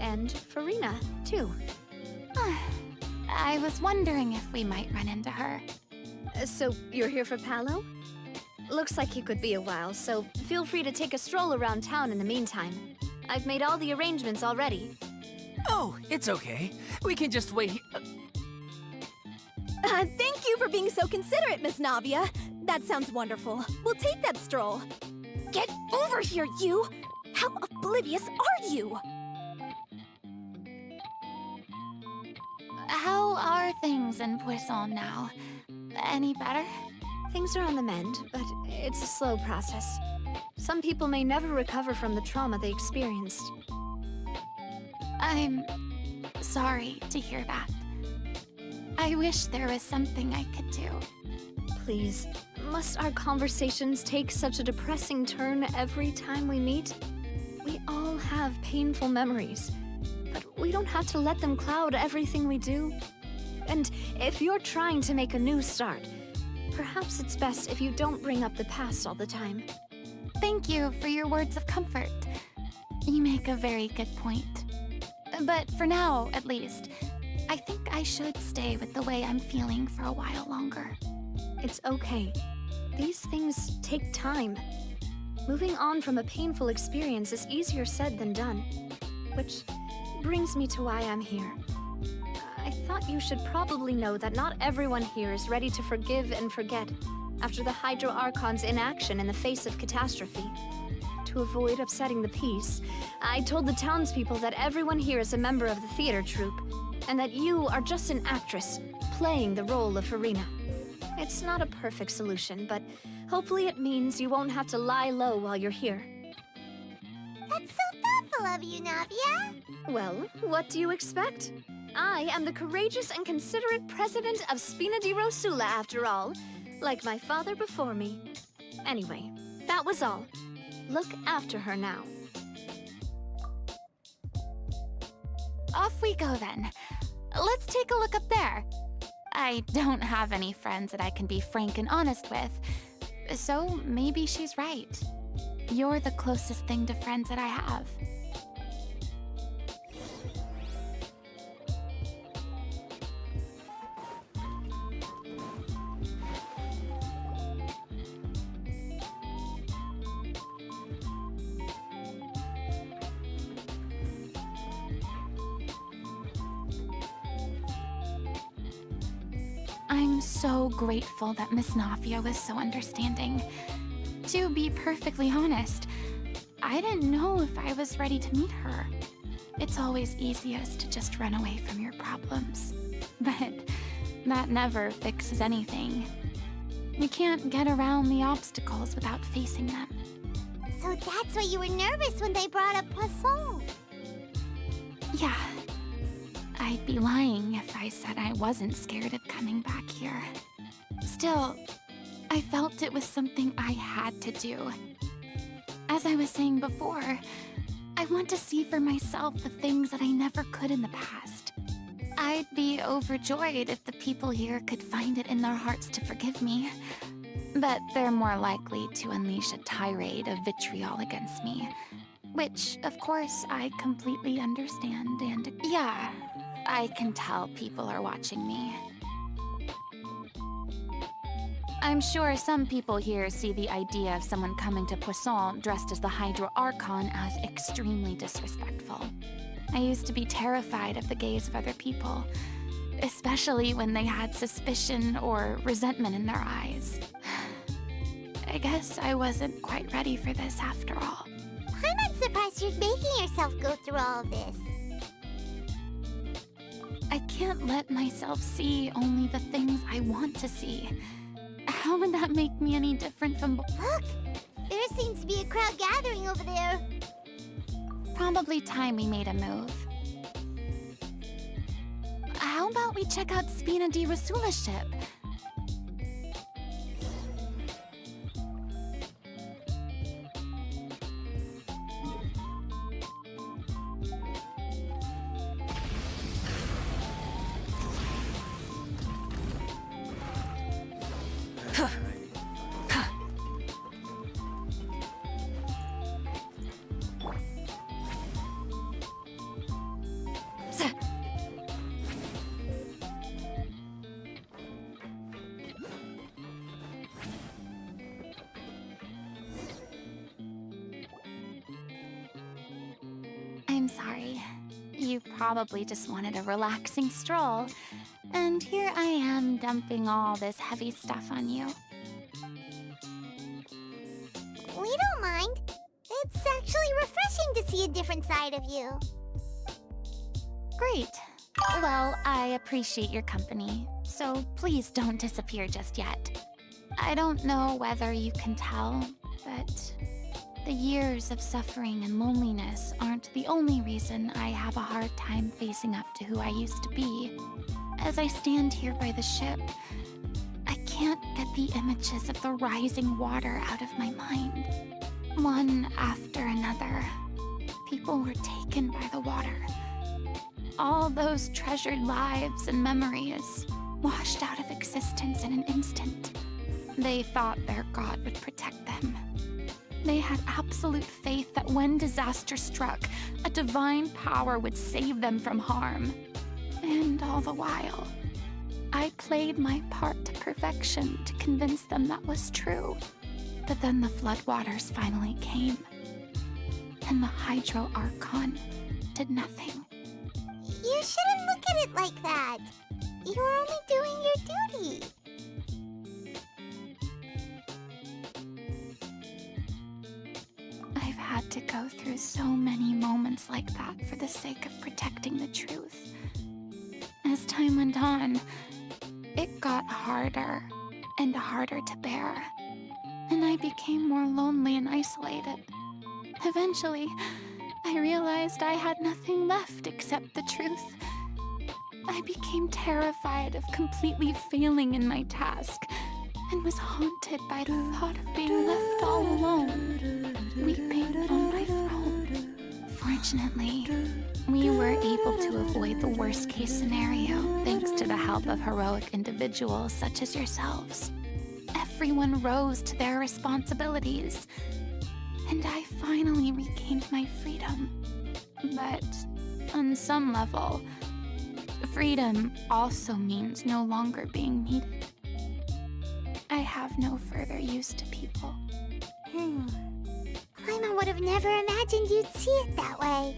And Farina, too. I was wondering if we might run into her. So, you're here for Paolo? Looks like he could be a while, so feel free to take a stroll around town in the meantime. I've made all the arrangements already. Oh, it's okay. We can just wait Thank you for being so considerate, Miss Navia. That sounds wonderful. We'll take that stroll. Get over here, you! How oblivious are you? How are things in Poisson now? Any better? Things are on the mend, but it's a slow process. Some people may never recover from the trauma they experienced. I'm sorry to hear that. I wish there was something I could do. Please, must our conversations take such a depressing turn every time we meet? We all have painful memories, but we don't have to let them cloud everything we do. And if you're trying to make a new start, perhaps it's best if you don't bring up the past all the time. Thank you for your words of comfort. You make a very good point. But for now, at least, I think I should stay with the way I'm feeling for a while longer. It's okay. These things take time. Moving on from a painful experience is easier said than done. Which brings me to why I'm here. I thought you should probably know that not everyone here is ready to forgive and forget after the Hydro Archon's inaction in the face of catastrophe. To avoid upsetting the peace, I told the townspeople that everyone here is a member of the theater troupe, and that you are just an actress playing the role of Harina. It's not a perfect solution, but hopefully it means you won't have to lie low while you're here. That's so thoughtful of you, Navia. Well, what do you expect? I am the courageous and considerate president of Spina di Rosula, after all, like my father before me. Anyway, that was all. Look after her now. Off we go then. Let's take a look up there. I don't have any friends that I can be frank and honest with, so maybe she's right. You're the closest thing to friends that I have. I'm so grateful that Miss Nafia was so understanding. To be perfectly honest, I didn't know if I was ready to meet her. It's always easiest to just run away from your problems. But that never fixes anything. You can't get around the obstacles without facing them. So that's why you were nervous when they brought up Poisson. Yeah. I'd be lying if I said I wasn't scared of coming back here. Still, I felt it was something I had to do. As I was saying before, I want to see for myself the things that I never could in the past. I'd be overjoyed if the people here could find it in their hearts to forgive me. But they're more likely to unleash a tirade of vitriol against me. Which, of course, I completely understand and... Yeah, I can tell people are watching me. I'm sure some people here see the idea of someone coming to Poisson dressed as the Hydro Archon as extremely disrespectful. I used to be terrified of the gaze of other people, especially when they had suspicion or resentment in their eyes. I guess I wasn't quite ready for this after all. I'm not surprised you're making yourself go through all of this. I can't let myself see only the things I want to see. How would that make me any different from... Look! There seems to be a crowd gathering over there. Probably time we made a move. How about we check out Spina di Rosula's ship? I'm sorry. You probably just wanted a relaxing stroll, and here I am dumping all this heavy stuff on you. We don't mind. It's actually refreshing to see a different side of you. Great. Well, I appreciate your company, so please don't disappear just yet. I don't know whether you can tell, but the years of suffering and loneliness aren't the only reason I have a hard time facing up to who I used to be. As I stand here by the ship, I can't get the images of the rising water out of my mind. One after another, people were taken by the water. All those treasured lives and memories washed out of existence in an instant. They thought their god would protect them. They had absolute faith that when disaster struck, a divine power would save them from harm. And all the while, I played my part to perfection to convince them that was true. But then the floodwaters finally came, and the Hydro Archon did nothing. You shouldn't look at it like that. You were only doing your duty. I've had to go through so many moments like that for the sake of protecting the truth. As time went on, it got harder and harder to bear, and I became more lonely and isolated. Eventually, I realized I had nothing left except the truth. I became terrified of completely failing in my task, and was haunted by the thought of being left all alone, weeping on my throne. Fortunately, we were able to avoid the worst-case scenario thanks to the help of heroic individuals such as yourselves. Everyone rose to their responsibilities, and I finally regained my freedom. But on some level, freedom also means no longer being needed. I have no further use to people. Paimon would have never imagined you'd see it that way.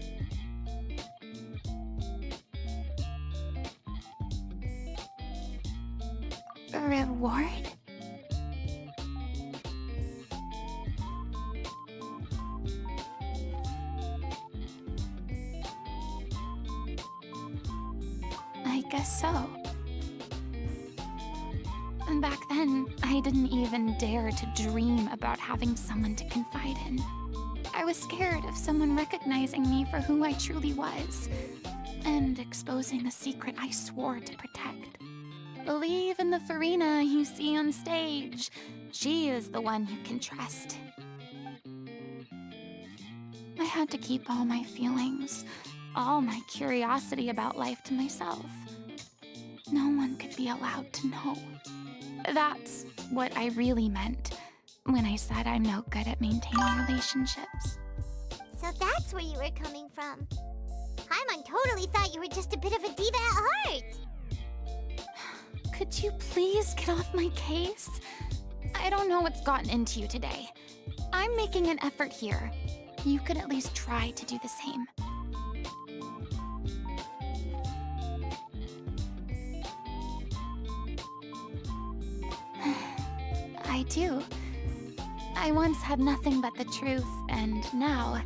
A reward? I guess so. And back then, I didn't even dare to dream about having someone to confide in. I was scared of someone recognizing me for who I truly was, and exposing the secret I swore to protect. Believe in the Farina you see on stage. She is the one you can trust. I had to keep all my feelings, all my curiosity about life to myself. No one could be allowed to know. That's what I really meant when I said I'm no good at maintaining relationships. So that's where you were coming from. Paimon totally thought you were just a bit of a diva at heart. Could you please get off my case? I don't know what's gotten into you today. I'm making an effort here. You could at least try to do the same. I do. I once had nothing but the truth, and now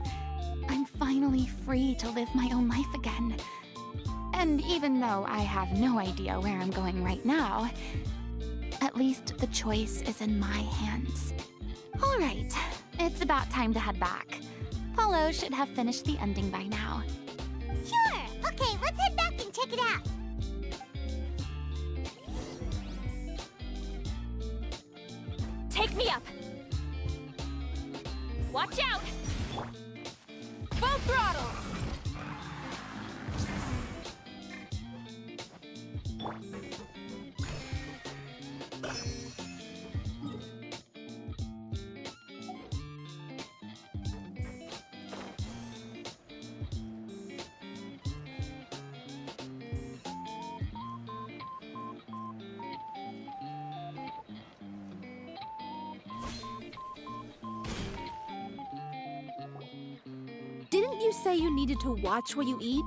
I'm finally free to live my own life again. And even though I have no idea where I'm going right now, at least the choice is in my hands. All right, it's about time to head back. Paulo should have finished the ending by now. Sure. Okay, let's head back and check it out. Take me up! Watch out! Full throttle! Didn't you say you needed to watch what you eat?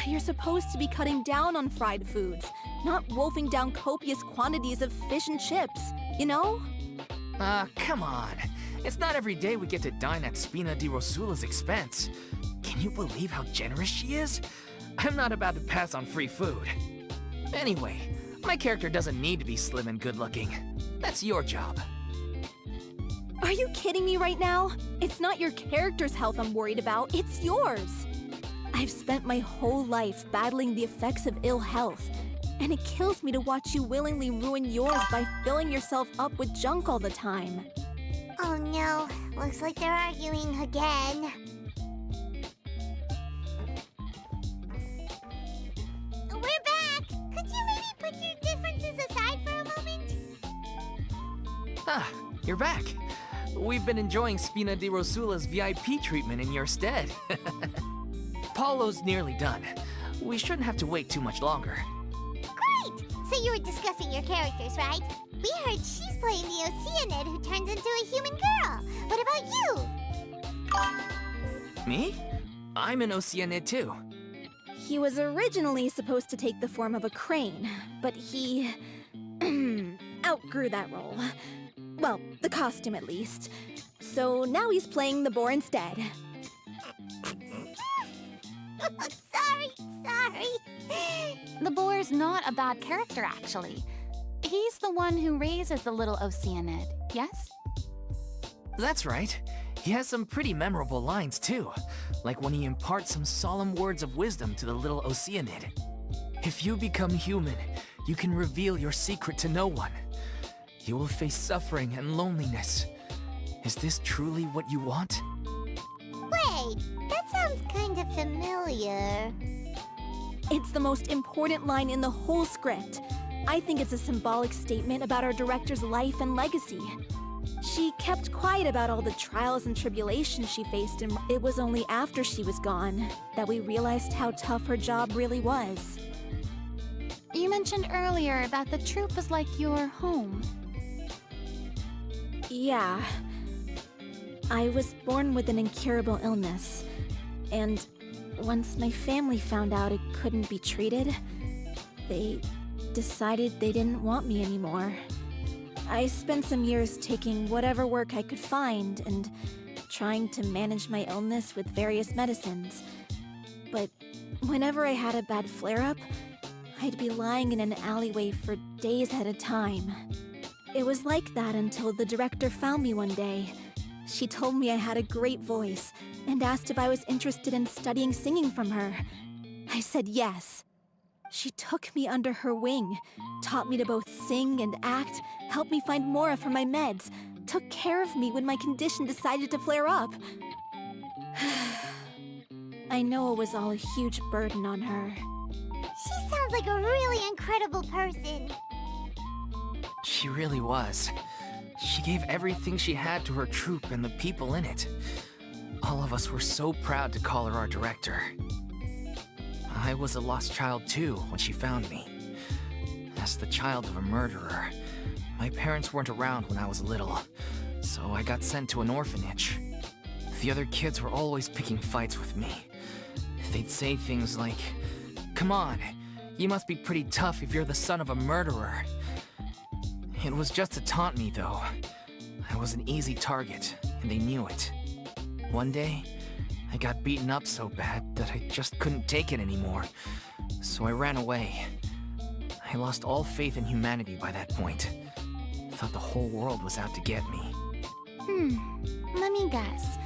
You're supposed to be cutting down on fried foods, not wolfing down copious quantities of fish and chips, you know? Come on. It's not every day we get to dine at Spina di Rosula's expense. Can you believe how generous she is? I'm not about to pass on free food. Anyway, my character doesn't need to be slim and good-looking. That's your job. Are you kidding me right now? It's not your character's health I'm worried about, it's yours. I've spent my whole life battling the effects of ill health, and it kills me to watch you willingly ruin yours by filling yourself up with junk all the time. Oh no, looks like they're arguing again. We're back! Could you maybe put your differences aside for a moment? Ah, you're back. We've been enjoying Spina di Rosula's VIP treatment in your stead. Paulo's nearly done. We shouldn't have to wait too much longer. Great! So you were discussing your characters, right? We heard she's playing the Oceanid who turns into a human girl. What about you? Me? I'm an Oceanid too. He was originally supposed to take the form of a crane, but he outgrew that role. Well, the costume at least. So now he's playing the boar instead. Sorry. The boar's not a bad character, actually. He's the one who raises the little Oceanid, yes? That's right. He has some pretty memorable lines too, like when he imparts some solemn words of wisdom to the little Oceanid. If you become human, you can reveal your secret to no one. You will face suffering and loneliness. Is this truly what you want? Wait, that sounds kind of familiar. It's the most important line in the whole script. I think it's a symbolic statement about our director's life and legacy. She kept quiet about all the trials and tribulations she faced, and it was only after she was gone that we realized how tough her job really was. You mentioned earlier that the troupe is like your home. Yeah. I was born with an incurable illness, and once my family found out it couldn't be treated, they decided they didn't want me anymore. I spent some years taking whatever work I could find and trying to manage my illness with various medicines. But whenever I had a bad flare-up, I'd be lying in an alleyway for days at a time. It was like that until the director found me one day. She told me I had a great voice and asked if I was interested in studying singing from her. I said yes. She took me under her wing, taught me to both sing and act, helped me find Mora for my meds, took care of me when my condition decided to flare up. I know it was all a huge burden on her. She sounds like a really incredible person. She really was. She gave everything she had to her troupe and the people in it. All of us were so proud to call her our director. I was a lost child too when she found me. As the child of a murderer, my parents weren't around when I was little, so I got sent to an orphanage. The other kids were always picking fights with me. They'd say things like, "Come on, you must be pretty tough if you're the son of a murderer." It was just to taunt me, though. I was an easy target, and they knew it. One day, I got beaten up so bad that I just couldn't take it anymore, so I ran away. I lost all faith in humanity by that point. I thought the whole world was out to get me. Let me guess.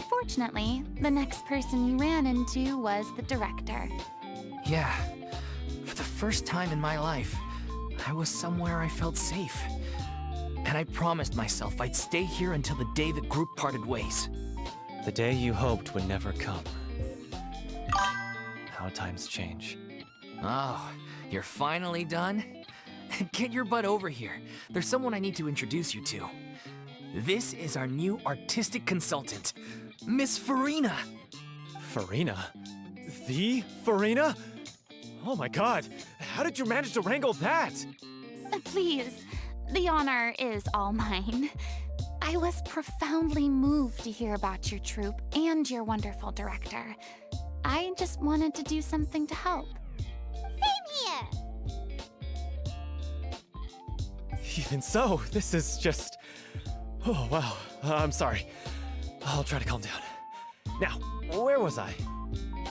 Fortunately, the next person you ran into was the director. Yeah, for the first time in my life, I was somewhere I felt safe. And I promised myself I'd stay here until the day the group parted ways. The day you hoped would never come. How times change. Oh, you're finally done? Get your butt over here. There's someone I need to introduce you to. This is our new artistic consultant, Miss Farina. Farina? The Farina? Oh my god, how did you manage to wrangle that? Please, the honor is all mine. I was profoundly moved to hear about your troupe and your wonderful director. I just wanted to do something to help. Same here. Even so, this is just... Oh, wow. I'm sorry. I'll try to calm down. Now, where was I?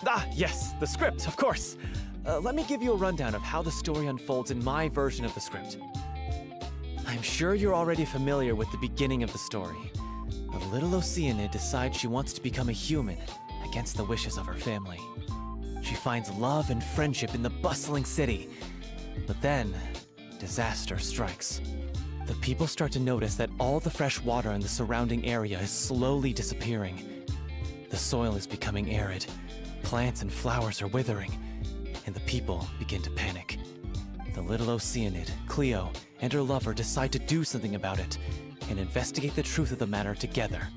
Ah, yes, the script, of course. Let me give you a rundown of how the story unfolds in my version of the script. I'm sure you're already familiar with the beginning of the story. A little Oceanid decides she wants to become a human against the wishes of her family. She finds love and friendship in the bustling city. But then, disaster strikes. The people start to notice that all the fresh water in the surrounding area is slowly disappearing. The soil is becoming arid, plants and flowers are withering, and the people begin to panic. The little Oceanid, Cleo, and her lover decide to do something about it, and investigate the truth of the matter together.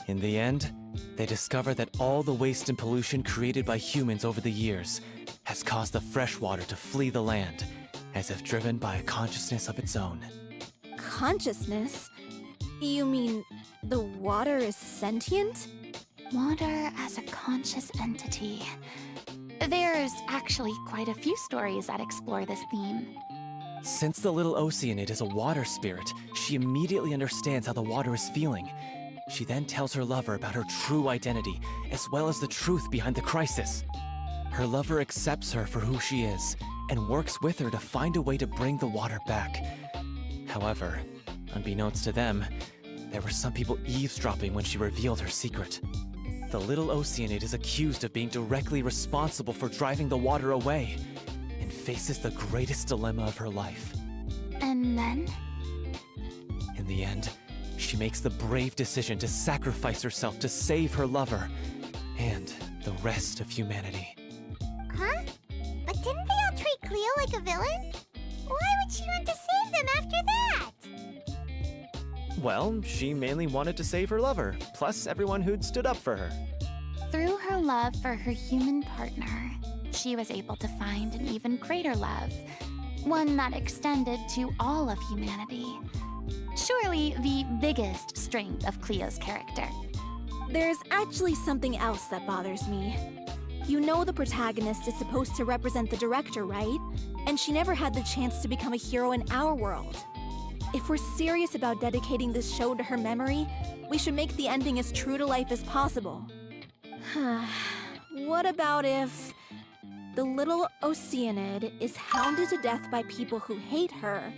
In the end, they discover that all the waste and pollution created by humans over the years has caused the fresh water to flee the land, as if driven by a consciousness of its own. Consciousness? You mean the water is sentient? Water as a conscious entity. There's actually quite a few stories that explore this theme. Since the little Oceanid is a water spirit, she immediately understands how the water is feeling. She then tells her lover about her true identity, as well as the truth behind the crisis. Her lover accepts her for who she is, and works with her to find a way to bring the water back. However, unbeknownst to them, there were some people eavesdropping when she revealed her secret. The little Oceanid is accused of being directly responsible for driving the water away, and faces the greatest dilemma of her life. And then? In the end, she makes the brave decision to sacrifice herself to save her lover, and the rest of humanity. Huh? But didn't they all treat Cleo like a villain? Why would she want to save them after that? Well, she mainly wanted to save her lover, plus everyone who'd stood up for her. Through her love for her human partner, she was able to find an even greater love, one that extended to all of humanity. Surely the biggest strength of Cleo's character. There's actually something else that bothers me. You know the protagonist is supposed to represent the director, right? And she never had the chance to become a hero in our world. If we're serious about dedicating this show to her memory, we should make the ending as true to life as possible. What about if the little Oceanid is hounded to death by people who hate her,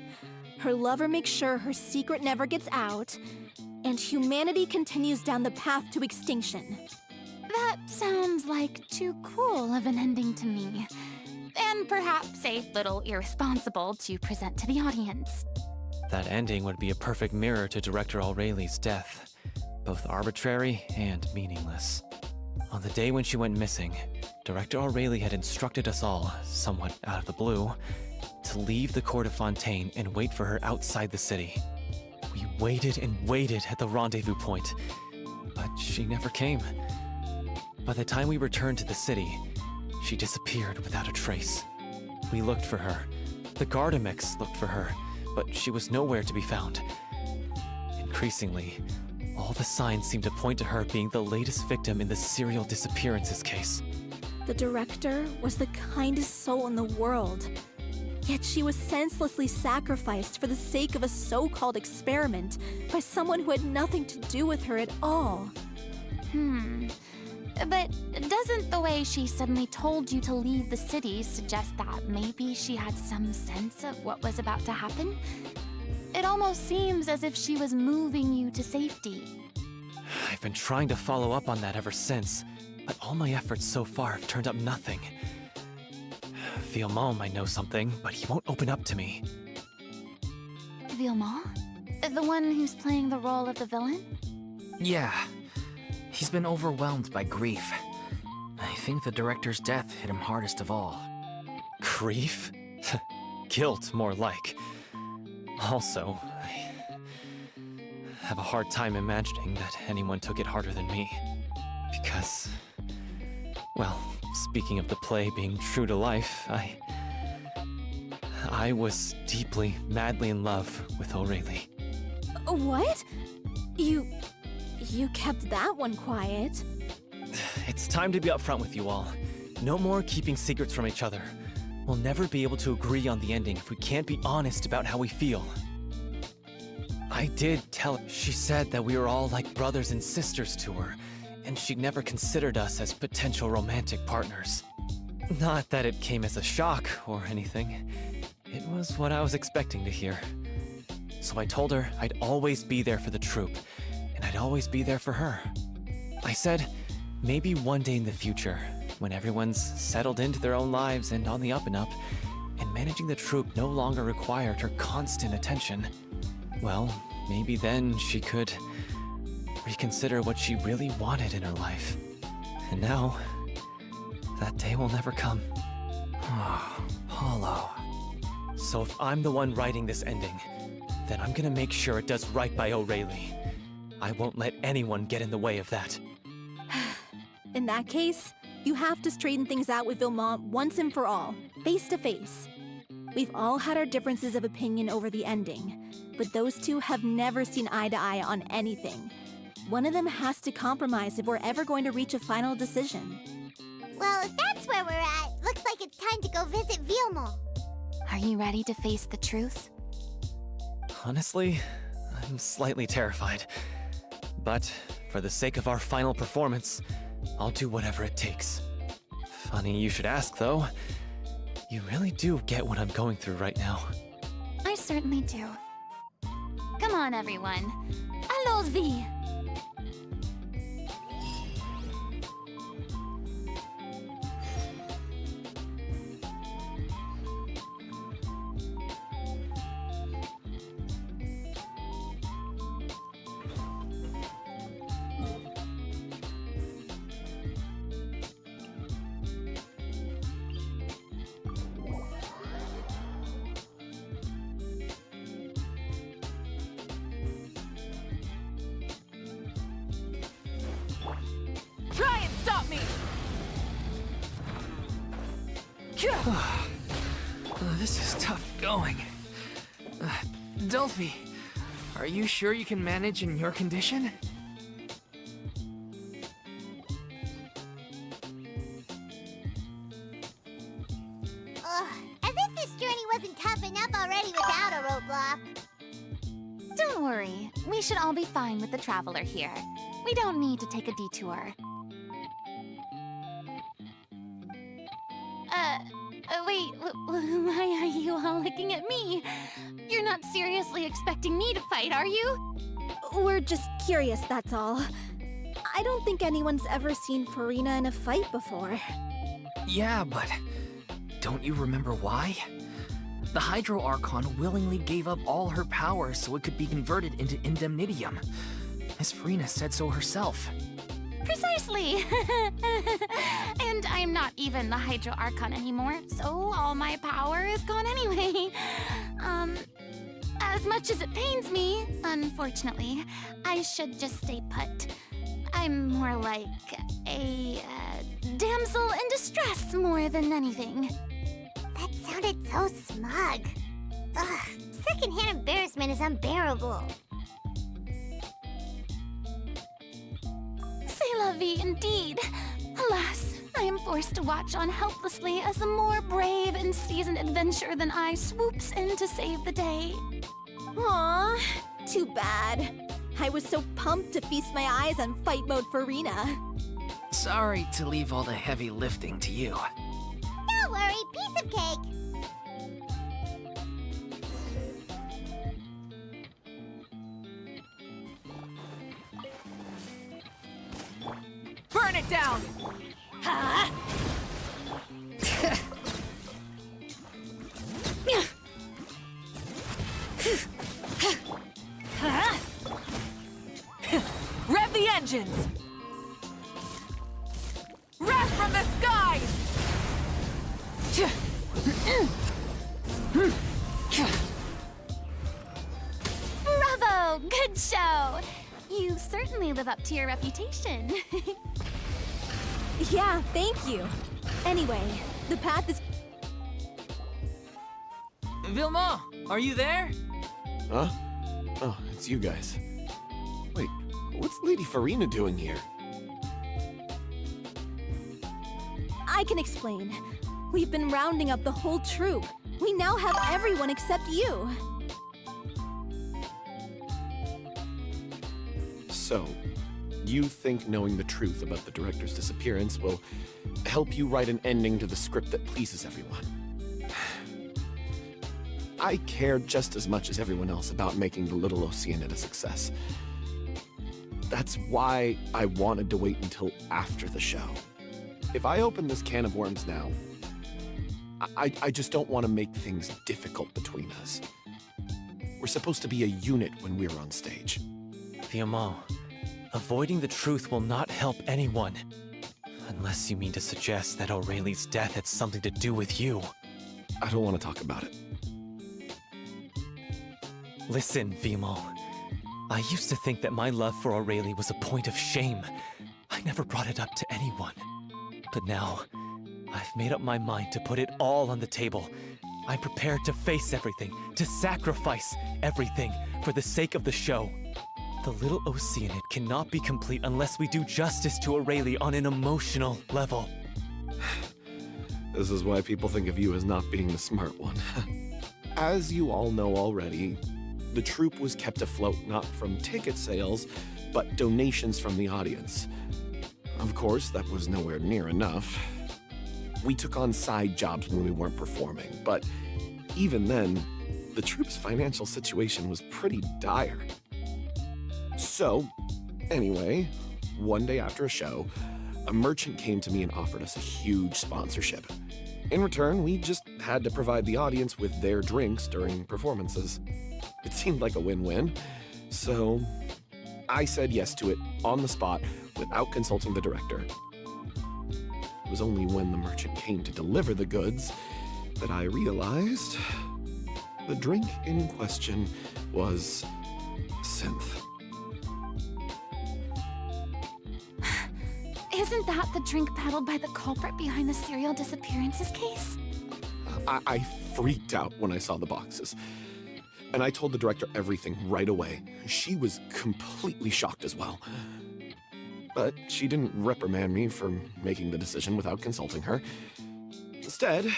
her lover makes sure her secret never gets out, and humanity continues down the path to extinction? That sounds like too cruel of an ending to me, and perhaps a little irresponsible to present to the audience. That ending would be a perfect mirror to Director Aurelie's death, both arbitrary and meaningless. On the day when she went missing, Director Aurelie had instructed us all, somewhat out of the blue, to leave the court of Fontaine and wait for her outside the city. We waited and waited at the rendezvous point, but she never came. By the time we returned to the city, she disappeared without a trace. We looked for her. The Gardamex looked for her, but she was nowhere to be found. Increasingly, all the signs seemed to point to her being the latest victim in the serial disappearances case. The director was the kindest soul in the world. Yet she was senselessly sacrificed for the sake of a so-called experiment by someone who had nothing to do with her at all. But doesn't the way she suddenly told you to leave the city suggest that maybe she had some sense of what was about to happen? It almost seems as if she was moving you to safety. I've been trying to follow up on that ever since, but all my efforts so far have turned up nothing. Villemont might know something, but he won't open up to me. Villemont? The one who's playing the role of the villain? Yeah. He's been overwhelmed by grief. I think the director's death hit him hardest of all. Grief? Guilt, more like. Also, I have a hard time imagining that anyone took it harder than me. Because, well, speaking of the play being true to life, I was deeply, madly in love with Aurelie. What? You kept that one quiet. It's time to be upfront with you all. No more keeping secrets from each other. We'll never be able to agree on the ending if we can't be honest about how we feel. I did tell her. She said that we were all like brothers and sisters to her, and she'd never considered us as potential romantic partners. Not that it came as a shock or anything. It was what I was expecting to hear. So I told her I'd always be there for the troupe, and I'd always be there for her. I said, maybe one day in the future, when everyone's settled into their own lives and on the up and up, and managing the troupe no longer required her constant attention, well, maybe then she could reconsider what she really wanted in her life. And now, that day will never come. Oh, Paulo. So if I'm the one writing this ending, then I'm gonna make sure it does right by O'Reilly. I won't let anyone get in the way of that. In that case, you have to straighten things out with Vilmont once and for all, face to face. We've all had our differences of opinion over the ending, but those two have never seen eye to eye on anything. One of them has to compromise if we're ever going to reach a final decision. Well, if that's where we're at, looks like it's time to go visit Vilmont. Are you ready to face the truth? Honestly, I'm slightly terrified. But for the sake of our final performance, I'll do whatever it takes. Funny you should ask, though. You really do get what I'm going through right now. I certainly do. Come on, everyone. Allons-y! Try and stop me! This is tough going. Delphi, are you sure you can manage in your condition? As if this journey wasn't tough enough already without a roadblock. Don't worry. We should all be fine with the traveler here. We don't need to take a detour. Wait, why are you all looking at me? You're not seriously expecting me to fight, are you? We're just curious, that's all. I don't think anyone's ever seen Farina in a fight before. Yeah, but don't you remember why? The Hydro Archon willingly gave up all her power so it could be converted into Indemnitium. Miss Farina said so herself. Precisely! And I'm not even the Hydro Archon anymore, so all my power is gone anyway. As much as it pains me, unfortunately, I should just stay put. I'm more like a damsel in distress more than anything. That sounded so smug. Ugh, secondhand embarrassment is unbearable. C'est la vie indeed. Alas, I am forced to watch on helplessly as a more brave and seasoned adventurer than I swoops in to save the day. Aww, too bad. I was so pumped to feast my eyes on fight mode Farina. Sorry to leave all the heavy lifting to you. Don't worry, piece of cake. Burn it down! Ha! Rev the engines! Wrath from the skies! Bravo! Good show! You certainly live up to your reputation. Yeah, thank you. Anyway, the path is... Vilma, are you there? Huh? Oh, it's you guys. Wait, what's Lady Farina doing here? I can explain. We've been rounding up the whole troop. We now have everyone except you. So, you think knowing the truth about the director's disappearance will help you write an ending to the script that pleases everyone? I care just as much as everyone else about making the Little Oceanid a success. That's why I wanted to wait until after the show. If I open this can of worms now, I just don't want to make things difficult between us. We're supposed to be a unit when we're on stage. Vilmont, avoiding the truth will not help anyone. Unless you mean to suggest that O'Reilly's death had something to do with you. I don't want to talk about it. Listen, Vimo. I used to think that my love for Aurelie was a point of shame. I never brought it up to anyone. But now, I've made up my mind to put it all on the table. I'm prepared to face everything, to sacrifice everything for the sake of the show. The Little Oceanid cannot be complete unless we do justice to Aurelie on an emotional level. This is why people think of you as not being the smart one. As you all know already, the troupe was kept afloat not from ticket sales, but donations from the audience. Of course, that was nowhere near enough. We took on side jobs when we weren't performing, but even then, the troupe's financial situation was pretty dire. So, anyway, one day after a show, a merchant came to me and offered us a huge sponsorship. In return, we just had to provide the audience with their drinks during performances. It seemed like a win-win, so I said yes to it on the spot without consulting the director. It was only when the merchant came to deliver the goods that I realized the drink in question was synth. Isn't that the drink paddled by the culprit behind the serial disappearances case? I freaked out when I saw the boxes. And I told the director everything right away. She was completely shocked as well. But she didn't reprimand me for making the decision without consulting her. Instead,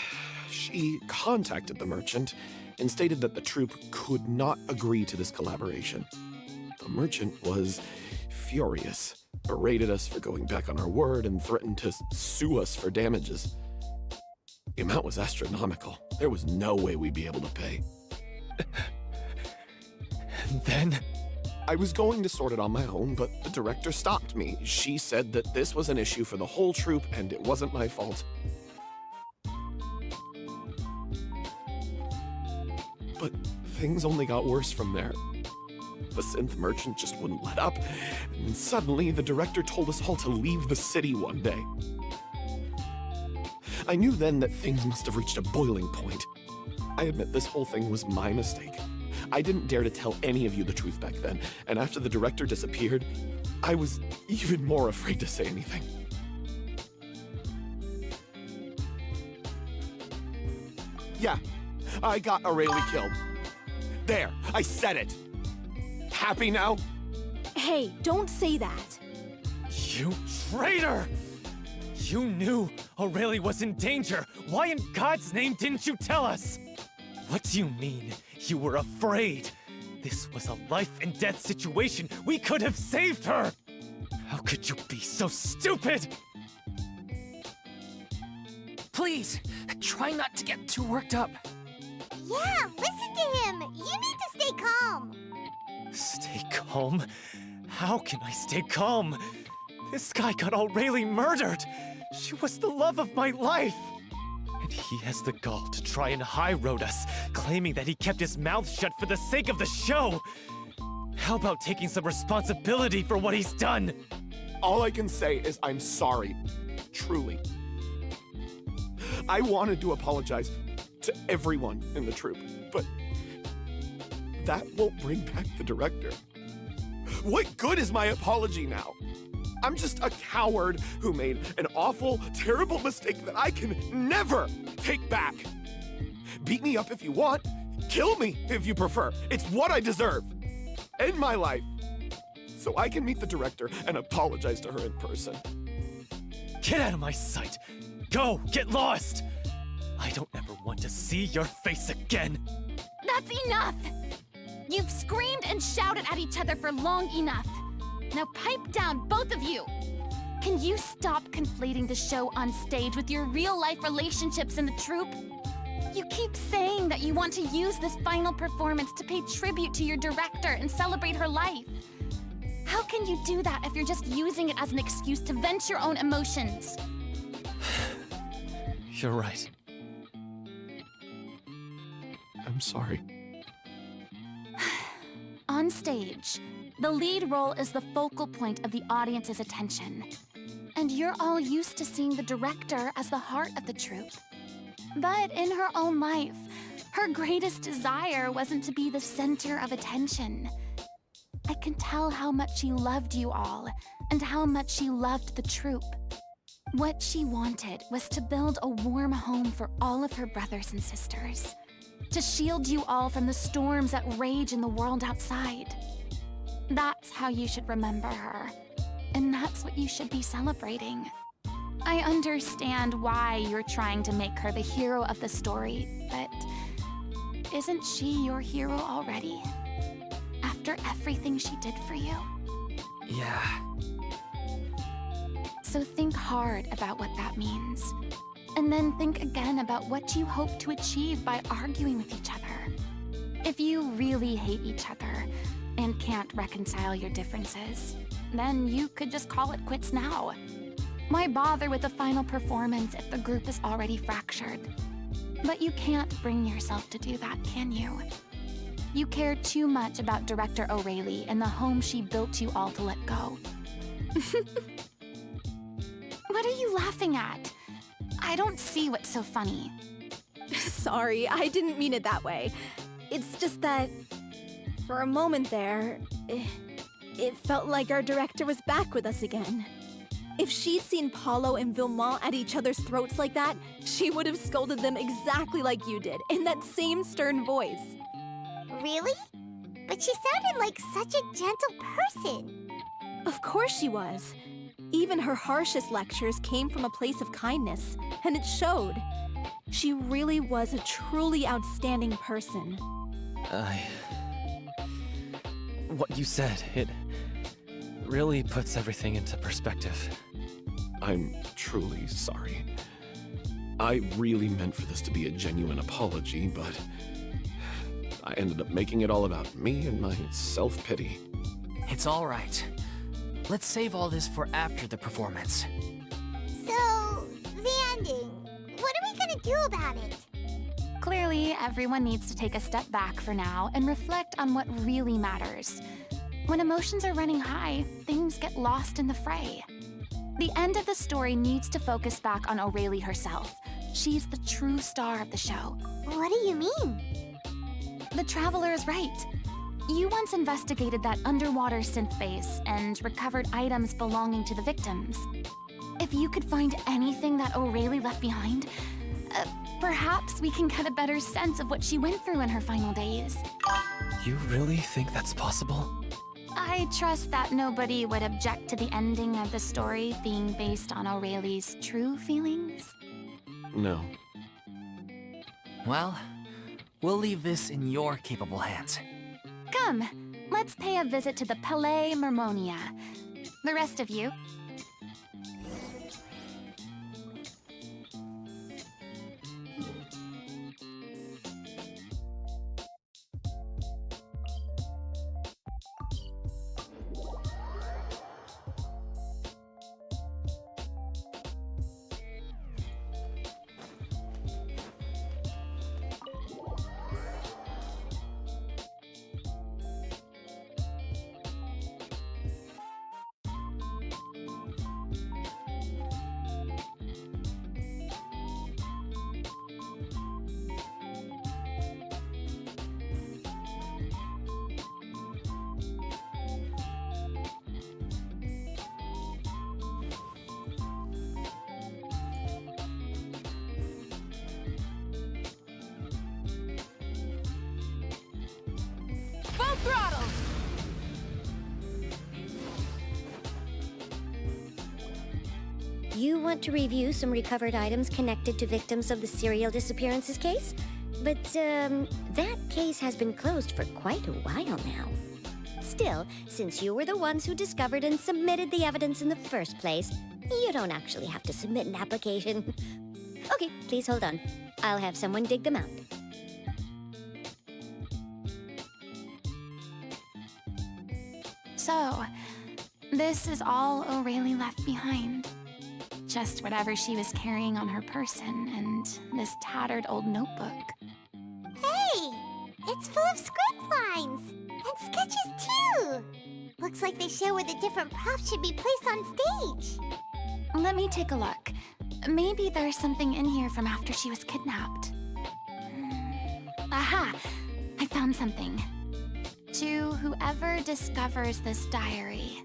she contacted the merchant and stated that the troupe could not agree to this collaboration. The merchant was furious, berated us for going back on our word, and threatened to sue us for damages. The amount was astronomical. There was no way we'd be able to pay. And then? I was going to sort it on my own, but the director stopped me. She said that this was an issue for the whole troupe and it wasn't my fault. But things only got worse from there. The synth merchant just wouldn't let up, and suddenly the director told us all to leave the city one day. I knew then that things must have reached a boiling point. I admit this whole thing was my mistake. I didn't dare to tell any of you the truth back then, and after the director disappeared, I was even more afraid to say anything. Yeah, I got Aurelie killed. There, I said it. Happy now? Hey, don't say that. You traitor! You knew Aurelie was in danger. Why in God's name didn't you tell us? What do you mean? You were afraid? This was a life and death situation. We could have saved her! How could you be so stupid? Please, try not to get too worked up. Yeah, listen to him. You need to stay calm. Stay calm? How can I stay calm? This guy got Aurelie murdered! She was the love of my life! And he has the gall to try and high-road us, claiming that he kept his mouth shut for the sake of the show! How about taking some responsibility for what he's done? All I can say is I'm sorry. Truly. I wanted to apologize to everyone in the troupe, but that won't bring back the director. What good is my apology now? I'm just a coward who made an awful, terrible mistake that I can never take back. Beat me up if you want. Kill me if you prefer. It's what I deserve. End my life so I can meet the director and apologize to her in person. Get out of my sight! Go! Get lost! I don't ever want to see your face again! That's enough! You've screamed and shouted at each other for long enough. Now pipe down, both of you! Can you stop conflating the show on stage with your real-life relationships in the troupe? You keep saying that you want to use this final performance to pay tribute to your director and celebrate her life. How can you do that if you're just using it as an excuse to vent your own emotions? You're right. I'm sorry. On stage, the lead role is the focal point of the audience's attention. And you're all used to seeing the director as the heart of the troupe. But in her own life, Her greatest desire wasn't to be the center of attention. I can tell how much she loved you all, and how much she loved the troupe. What she wanted was to build a warm home for all of her brothers and sisters. To shield you all from the storms that rage in the world outside. That's how you should remember her. And that's what you should be celebrating. I understand why you're trying to make her the hero of the story, but isn't she your hero already? After everything she did for you? Yeah. So think hard about what that means. And then think again about what you hope to achieve by arguing with each other. If you really hate each other and can't reconcile your differences, then you could just call it quits now. Why bother with the final performance if the group is already fractured? But you can't bring yourself to do that, can you? You care too much about Director O'Reilly and the home she built you all to let go. What are you laughing at? I don't see what's so funny. Sorry, I didn't mean it that way. It's just that, for a moment there, it felt like our director was back with us again. If she'd seen Paulo and Vilmont at each other's throats like that, she would have scolded them exactly like you did, in that same stern voice. Really? But she sounded like such a gentle person. Of course she was. Even her harshest lectures came from a place of kindness, and it showed. She really was a truly outstanding person. What you said, it really puts everything into perspective. I'm truly sorry. I really meant for this to be a genuine apology, but I ended up making it all about me and my self-pity. It's all right. Let's save all this for after the performance. So, the ending. What are we gonna do about it? Clearly, everyone needs to take a step back for now and reflect on what really matters. When emotions are running high, things get lost in the fray. The end of the story needs to focus back on O'Reilly herself. She's the true star of the show. What do you mean? The Traveler is right. You once investigated that underwater synth base and recovered items belonging to the victims. If you could find anything that O'Reilly left behind, perhaps we can get a better sense of what she went through in her final days. You really think that's possible? I trust that nobody would object to the ending of the story being based on O'Reilly's true feelings. No. Well, we'll leave this in your capable hands. Come, let's pay a visit to the Palais Mermonia. The rest of you. You want to review some recovered items connected to victims of the serial disappearances case? But, that case has been closed for quite a while now. Still, since you were the ones who discovered and submitted the evidence in the first place, you don't actually have to submit an application. Okay, please hold on. I'll have someone dig them out. So, this is all O'Reilly left behind. Just whatever she was carrying on her person and this tattered old notebook. Hey! It's full of script lines! And sketches too! Looks like they show where the different props should be placed on stage. Let me take a look. Maybe there's something in here from after she was kidnapped. Aha! I found something. To whoever discovers this diary.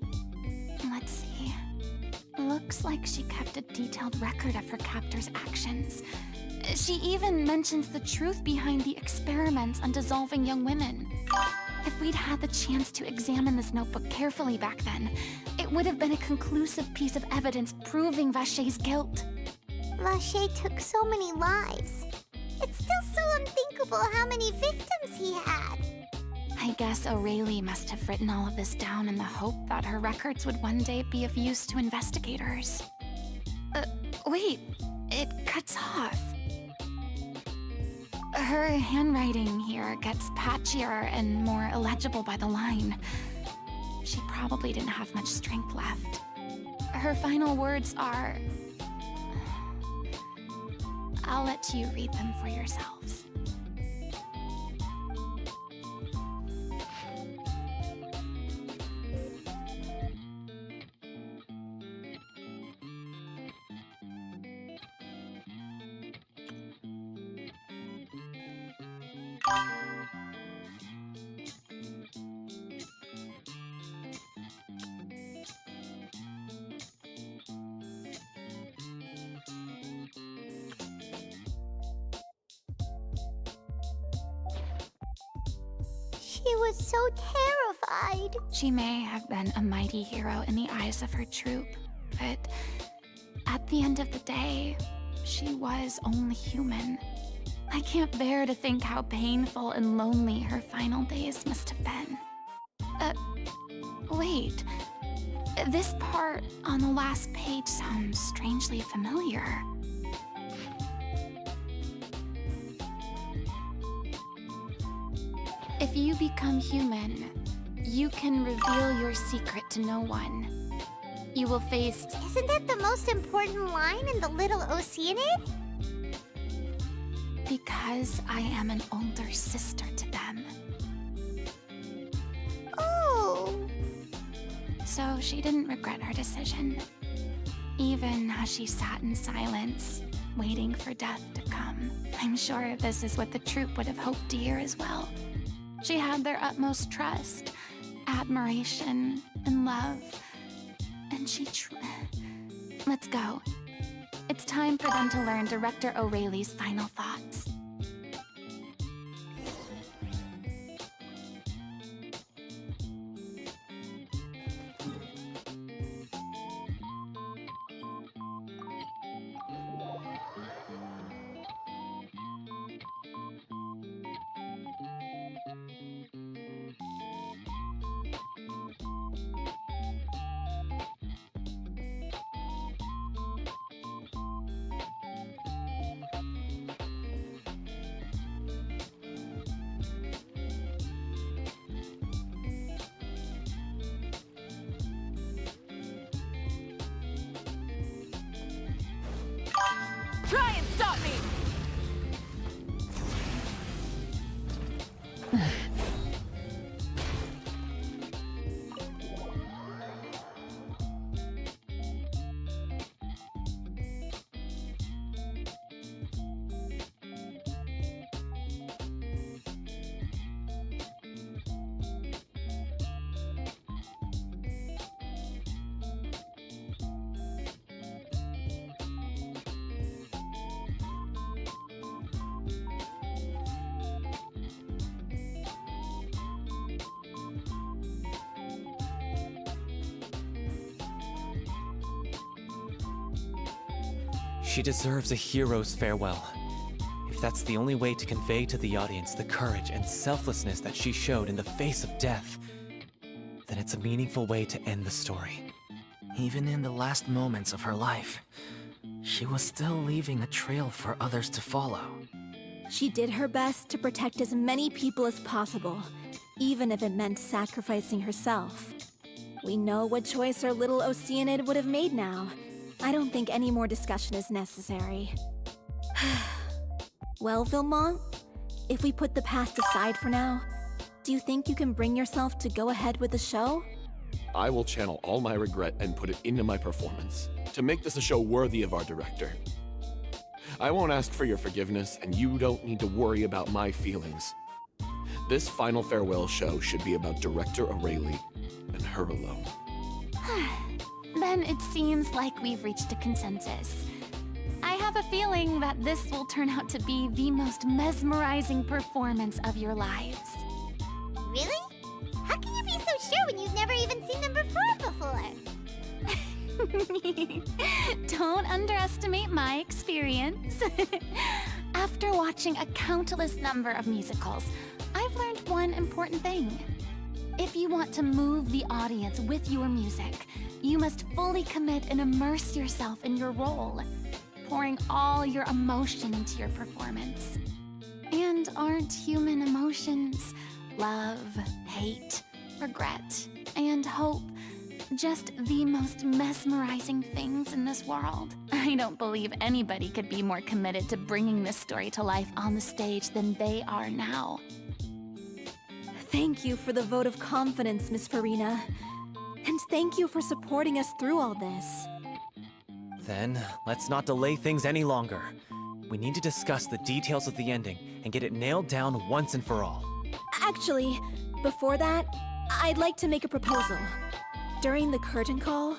Let's see. Looks like she kept a detailed record of her captor's actions. She even mentions the truth behind the experiments on dissolving young women. If we'd had the chance to examine this notebook carefully back then, it would have been a conclusive piece of evidence proving Vacher's guilt. Vacher took so many lives. It's still so unthinkable how many victims he had. I guess O'Reilly must have written all of this down in the hope that her records would one day be of use to investigators. Wait, it cuts off. Her handwriting here gets patchier and more illegible by the line. She probably didn't have much strength left. Her final words are... I'll let you read them for yourselves. She was so terrified. She may have been a mighty hero in the eyes of her troop, but at the end of the day, she was only human. I can't bear to think how painful and lonely her final days must have been. Wait. This part on the last page sounds strangely familiar. If you become human, you can reveal your secret to no one. You will face... Isn't that the most important line in the Little Oceanid? Because I am an older sister to them. Oh. So she didn't regret her decision. Even as she sat in silence, waiting for death to come. I'm sure this is what the troop would have hoped to hear as well. She had their utmost trust, admiration, and love. And she Let's go. It's time for them to learn Director O'Reilly's final thoughts. Try and stop me! She deserves a hero's farewell. If that's the only way to convey to the audience the courage and selflessness that she showed in the face of death, then it's a meaningful way to end the story. Even in the last moments of her life, she was still leaving a trail for others to follow. She did her best to protect as many people as possible, even if it meant sacrificing herself. We know what choice our little Oceanid would have made now. I don't think any more discussion is necessary. Well, Vilmont, if we put the past aside for now, do you think you can bring yourself to go ahead with the show? I will channel all my regret and put it into my performance to make this a show worthy of our director. I won't ask for your forgiveness, and you don't need to worry about my feelings. This final farewell show should be about Director Aurelie and her alone. Then it seems like we've reached a consensus. I have a feeling that this will turn out to be the most mesmerizing performance of your lives. Really? How can you be so sure when you've never even seen them perform before? Don't underestimate my experience. After watching a countless number of musicals, I've learned one important thing. If you want to move the audience with your music, you must fully commit and immerse yourself in your role, pouring all your emotion into your performance. And aren't human emotions, love, hate, regret, and hope, just the most mesmerizing things in this world? I don't believe anybody could be more committed to bringing this story to life on the stage than they are now. Thank you for the vote of confidence, Miss Farina. And thank you for supporting us through all this. Then, let's not delay things any longer. We need to discuss the details of the ending and get it nailed down once and for all. Actually, before that, I'd like to make a proposal. During the curtain call,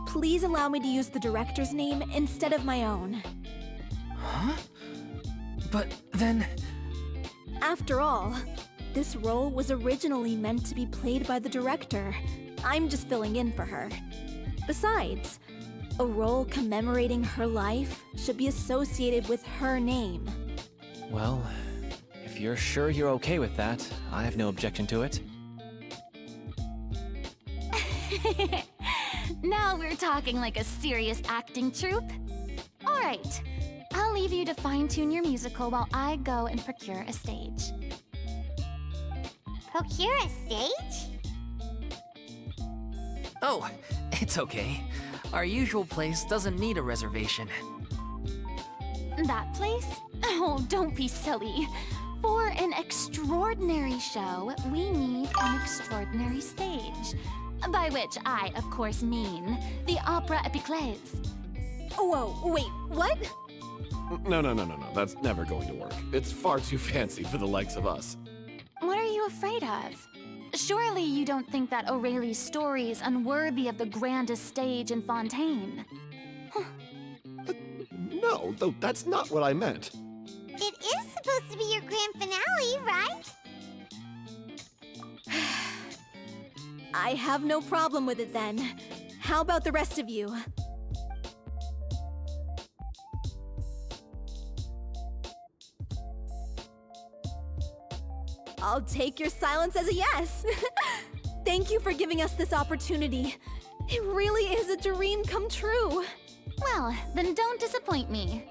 please allow me to use the director's name instead of my own. Huh? But then... After all, this role was originally meant to be played by the director. I'm just filling in for her. Besides, a role commemorating her life should be associated with her name. Well, if you're sure you're okay with that, I have no objection to it. Now we're talking like a serious acting troupe. All right, I'll leave you to fine-tune your musical while I go and procure a stage. Procure a stage? Oh, it's okay. Our usual place doesn't need a reservation. That place? Oh, don't be silly. For an extraordinary show, we need an extraordinary stage. By which I, of course, mean the Opera Epiclese. Whoa, wait, what? No. That's never going to work. It's far too fancy for the likes of us. What are you afraid of? Surely you don't think that Aurelie's story is unworthy of the grandest stage in Fontaine. No, though that's not what I meant. It is supposed to be your grand finale, right? I have no problem with it then. How about the rest of you? I'll take your silence as a yes. Thank you for giving us this opportunity. It really is a dream come true. Well, then don't disappoint me.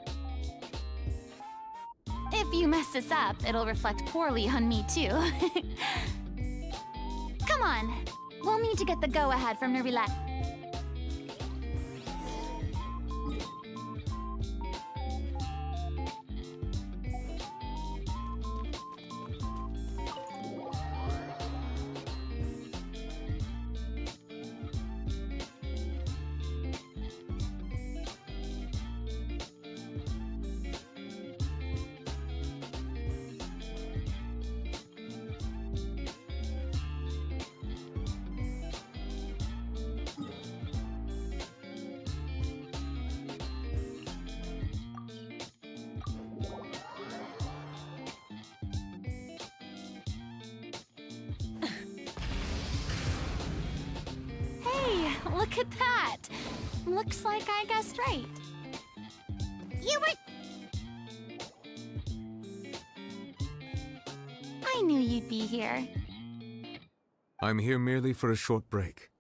If you mess this up, it'll reflect poorly on me too. Come on, we'll need to get the go-ahead from Nervilette. Look at that! Looks like I guessed right. You were... I knew you'd be here. I'm here merely for a short break.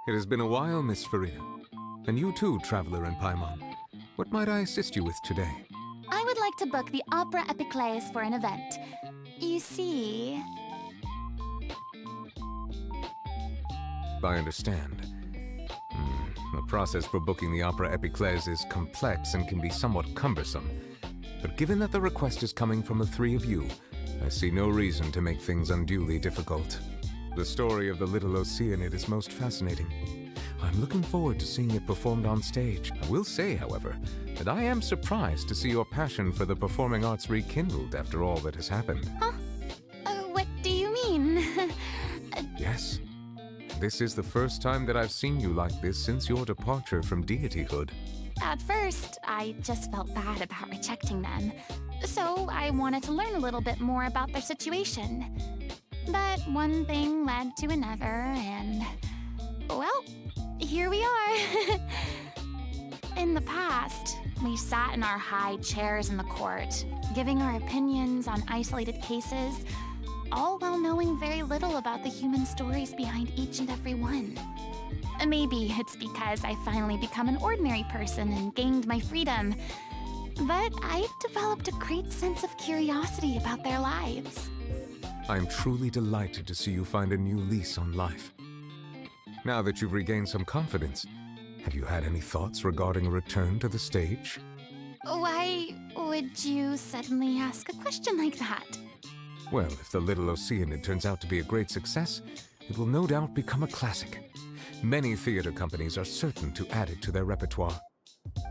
It has been a while, Miss Farina. And you too, Traveler in Paimon. What might I assist you with today? I would like to book the Opera Epiclese for an event. You see... I understand. The process for booking the Opera Epiclese is complex and can be somewhat cumbersome. But given that the request is coming from the three of you, I see no reason to make things unduly difficult. The story of the Little Oceanid is most fascinating. I'm looking forward to seeing it performed on stage. I will say, however, and I am surprised to see your passion for the performing arts rekindled after all that has happened. Huh? What do you mean? Yes. This is the first time that I've seen you like this since your departure from deityhood. At first, I just felt bad about rejecting them, so I wanted to learn a little bit more about their situation. But one thing led to another, and, well, here we are. In the past, we sat in our high chairs in the court, giving our opinions on isolated cases, all while knowing very little about the human stories behind each and every one. Maybe it's because I finally become an ordinary person and gained my freedom, but I've developed a great sense of curiosity about their lives. I am truly delighted to see you find a new lease on life. Now that you've regained some confidence, have you had any thoughts regarding a return to the stage? Why would you suddenly ask a question like that? Well, if the Little Oceanid turns out to be a great success, it will no doubt become a classic. Many theater companies are certain to add it to their repertoire.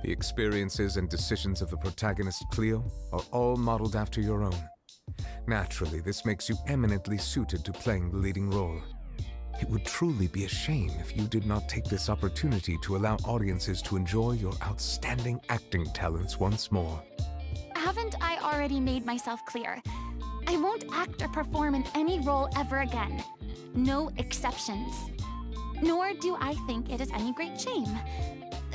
The experiences and decisions of the protagonist, Cleo, are all modeled after your own. Naturally, this makes you eminently suited to playing the leading role. It would truly be a shame if you did not take this opportunity to allow audiences to enjoy your outstanding acting talents once more. Haven't I already made myself clear? I won't act or perform in any role ever again. No exceptions. Nor do I think it is any great shame.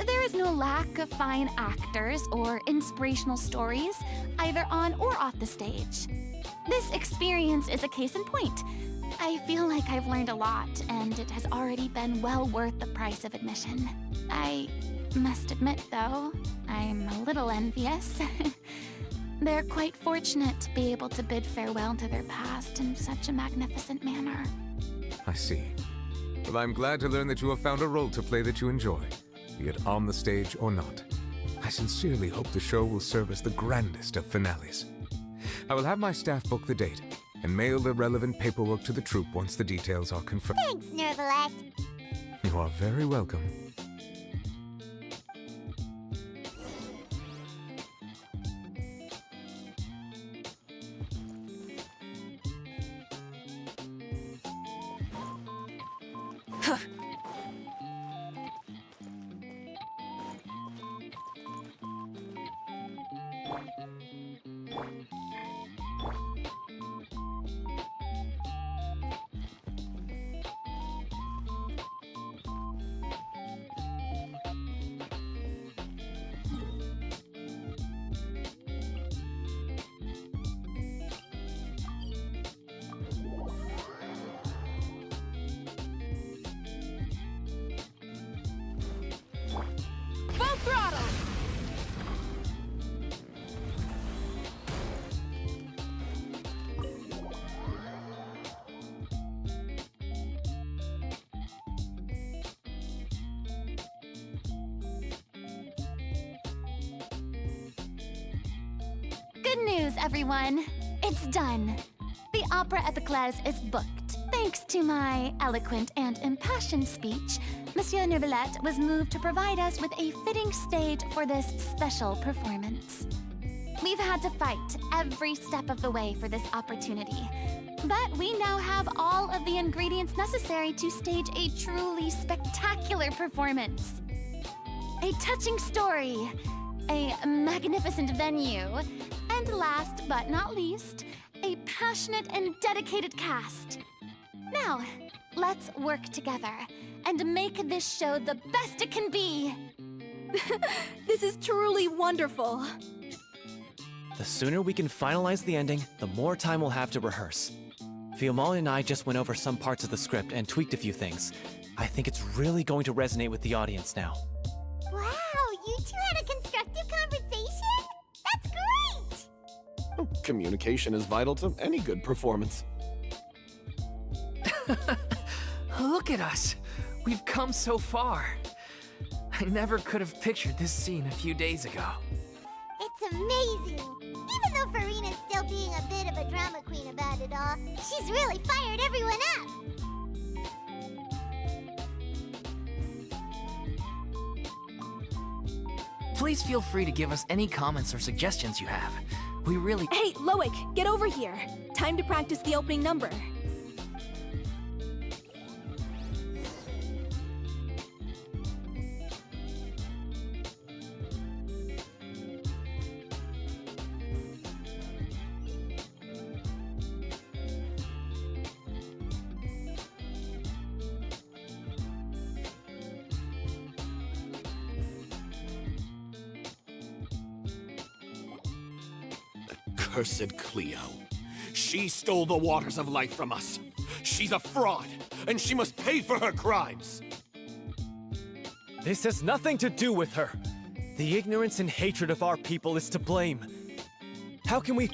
There is no lack of fine actors or inspirational stories, either on or off the stage. This experience is a case in point. I feel like I've learned a lot, and it has already been well worth the price of admission. I must admit, though, I'm a little envious. They're quite fortunate to be able to bid farewell to their past in such a magnificent manner. I see. Well, I'm glad to learn that you have found a role to play that you enjoy, be it on the stage or not. I sincerely hope the show will serve as the grandest of finales. I will have my staff book the date and mail the relevant paperwork to the troupe once the details are confirmed. Thanks, Nervalette. You are very welcome. Full throttle! Good news, everyone. It's done. The Opera Epiclese is booked. Thanks to my eloquent and impassioned speech, Monsieur Nervalette was moved to provide us with a fitting stage for this special performance. We've had to fight every step of the way for this opportunity, but we now have all of the ingredients necessary to stage a truly spectacular performance. A touching story, a magnificent venue, and last but not least, a passionate and dedicated cast. Now, let's work together and make this show the best it can be. This is truly wonderful. The sooner we can finalize the ending, the more time we'll have to rehearse. Fiamma and I just went over some parts of the script and tweaked a few things. I think it's really going to resonate with the audience now. Wow, you two had a constructive conversation? That's great! Communication is vital to any good performance. Look at us. We've come so far. I never could have pictured this scene a few days ago. It's amazing! Even though Farina's still being a bit of a drama queen about it all, she's really fired everyone up! Please feel free to give us any comments or suggestions you have. We really— Hey, Loic, get over here. Time to practice the opening number. Cursed Cleo. She stole the waters of life from us. She's a fraud, and she must pay for her crimes. This has nothing to do with her. The ignorance and hatred of our people is to blame. How can we...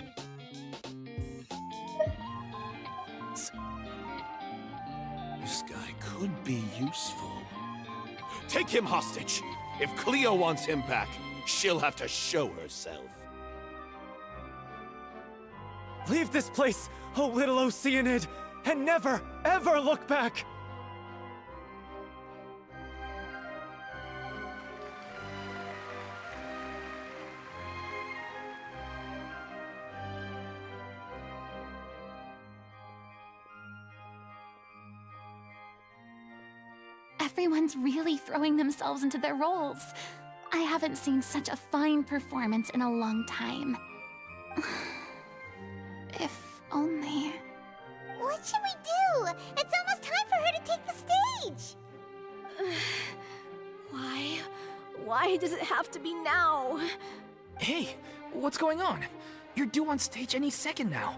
This guy could be useful. Take him hostage. If Cleo wants him back, she'll have to show herself. Leave this place, oh little Oceanid, and never, ever look back! Everyone's really throwing themselves into their roles. I haven't seen such a fine performance in a long time. If only... What should we do? It's almost time for her to take the stage! Why? Why does it have to be now? Hey, what's going on? You're due on stage any second now.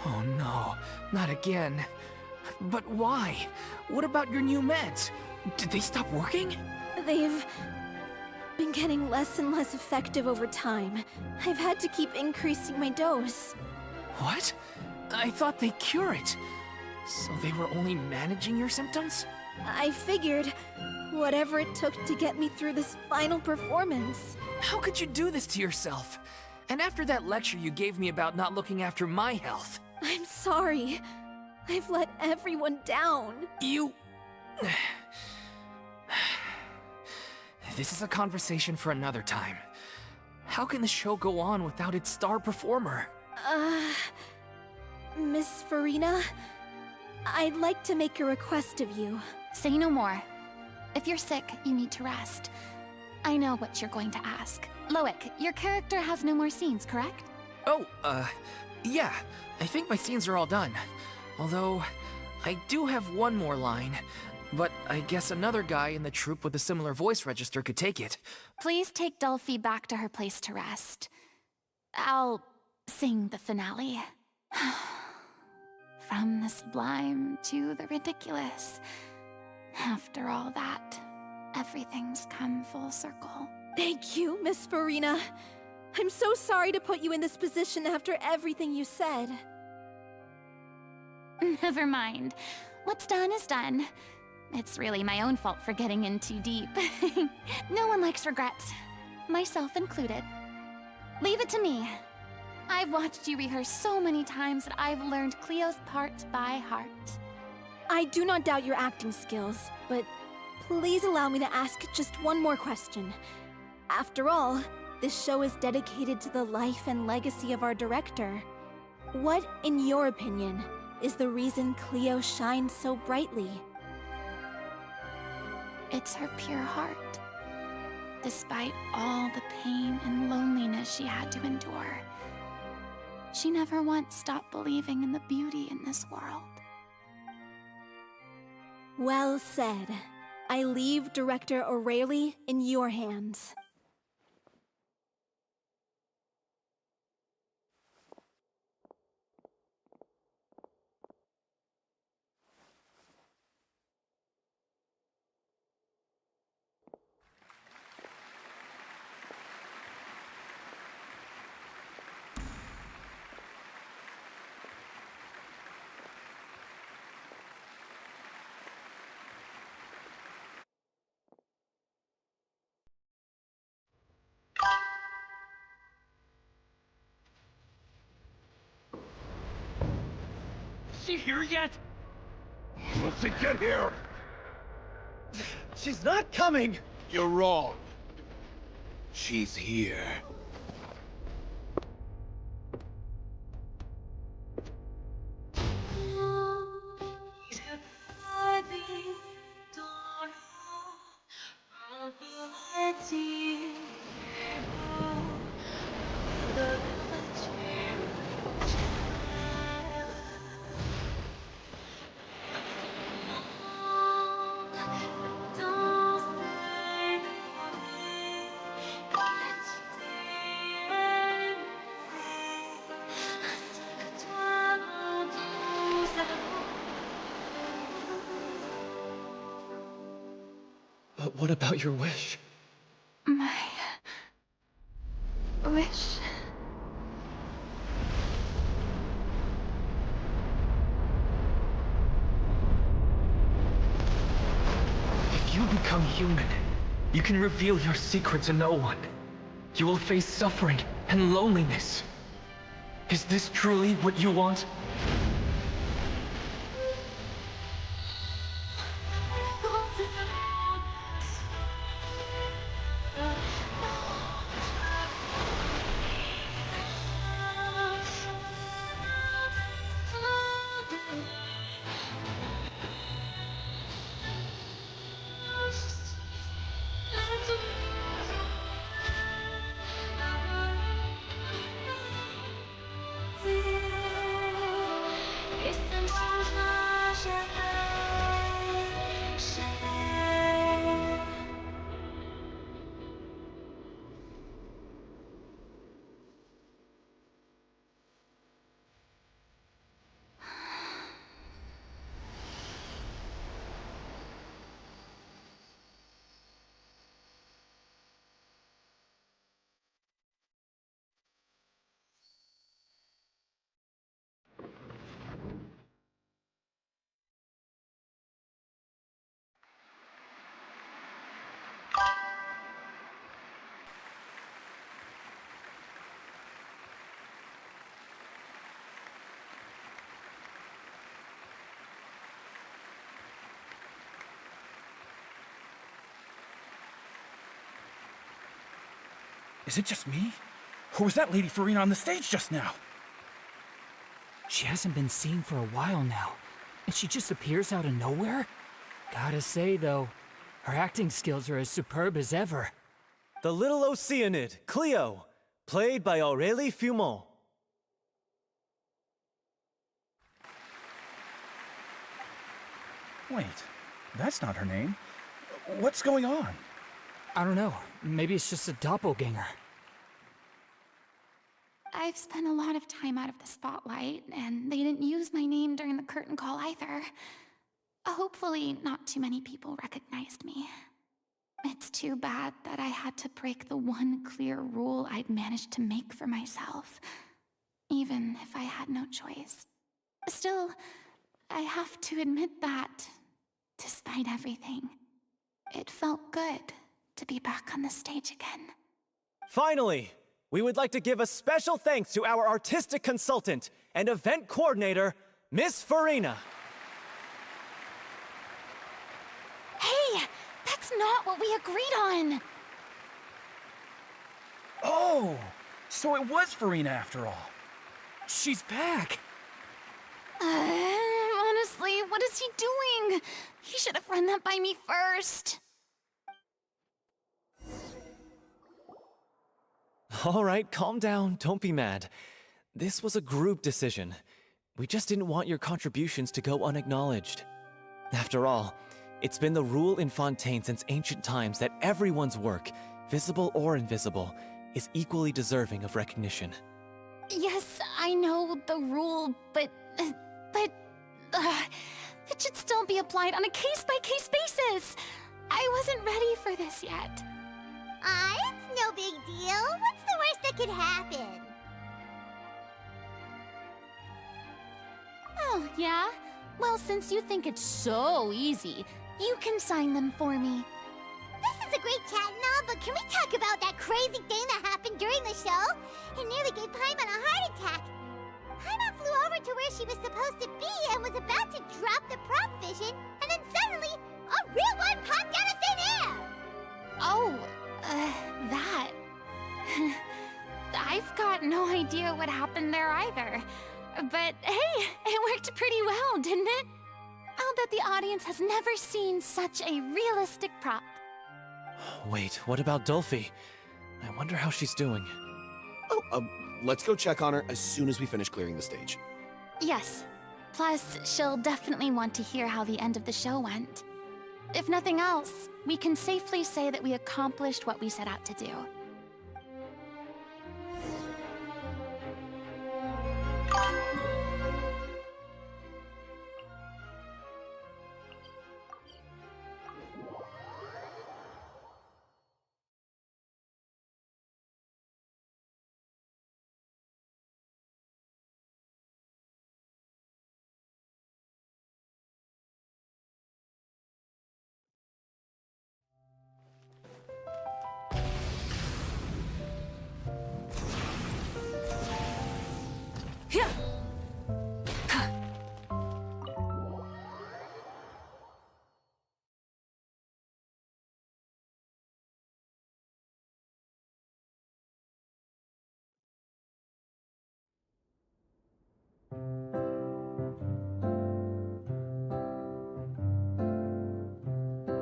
Oh no, not again. But why? What about your new meds? Did they stop working? They've been getting less and less effective over time. I've had to keep increasing my dose. What? I thought they cure it. So they were only managing your symptoms? I figured whatever it took to get me through this final performance. How could you do this to yourself? And after that lecture you gave me about not looking after my health. I'm sorry. I've let everyone down. You... This is a conversation for another time. How can the show go on without its star performer? Miss Farina, I'd like to make a request of you. Say no more. If you're sick, you need to rest. I know what you're going to ask. Loic, your character has no more scenes, correct? Oh, yeah. I think my scenes are all done. Although, I do have one more line. But I guess another guy in the troupe with a similar voice register could take it. Please take Delphi back to her place to rest. I'll sing the finale. From the sublime to the ridiculous. After all that, everything's come full circle. Thank you, Miss Farina. I'm so sorry to put you in this position after everything you said. Never mind. What's done is done. It's really my own fault for getting in too deep. No one likes regrets, myself included. Leave it to me. I've watched you rehearse so many times that I've learned Cleo's part by heart. I do not doubt your acting skills, but please allow me to ask just one more question. After all, this show is dedicated to the life and legacy of our director. What, in your opinion, is the reason Cleo shines so brightly? It's her pure heart. Despite all the pain and loneliness she had to endure, she never once stopped believing in the beauty in this world. Well said. I leave Director O'Reilly in your hands. Is she here yet? Must it get here? She's not coming! You're wrong. She's here. But what about your wish? My wish. If you become human, you can reveal your secret to no one. You will face suffering and loneliness. Is this truly what you want? Is it just me? Or was that Lady Farina on the stage just now? She hasn't been seen for a while now, and she just appears out of nowhere? Gotta say, though, her acting skills are as superb as ever. The Little Oceanid, Cleo, played by Aurélie Fumont. Wait, that's not her name. What's going on? I don't know. Maybe it's just a doppelganger. I've spent a lot of time out of the spotlight, and they didn't use my name during the curtain call either. Hopefully, not too many people recognized me. It's too bad that I had to break the one clear rule I'd managed to make for myself, even if I had no choice. Still, I have to admit that, despite everything, it felt good to be back on the stage again. Finally, we would like to give a special thanks to our artistic consultant and event coordinator, Miss Farina. Hey, that's not what we agreed on! Oh, so it was Farina after all. She's back! Honestly, what is he doing? He should have run that by me first. All right, calm down, don't be mad. This was a group decision. We just didn't want your contributions to go unacknowledged. After all, it's been the rule in Fontaine since ancient times that everyone's work, visible or invisible, is equally deserving of recognition. Yes, I know the rule, but it should still be applied on a case-by-case basis. I wasn't ready for this yet. It's no big deal. What's the worst that could happen? Oh, yeah? Well, since you think it's so easy, you can sign them for me. This is a great chat and all, but can we talk about that crazy thing that happened during the show? It nearly gave Paimon a heart attack. Paimon flew over to where she was supposed to be and was about to drop the prop vision, and then suddenly, a real one popped out of thin Oh, that. I've got no idea what happened there either. But hey, it worked pretty well, didn't it? I'll bet the audience has never seen such a realistic prop. Wait, what about Dolphy? I wonder how she's doing. Oh, let's go check on her as soon as we finish clearing the stage. Yes. Plus, she'll definitely want to hear how the end of the show went. If nothing else, we can safely say that we accomplished what we set out to do.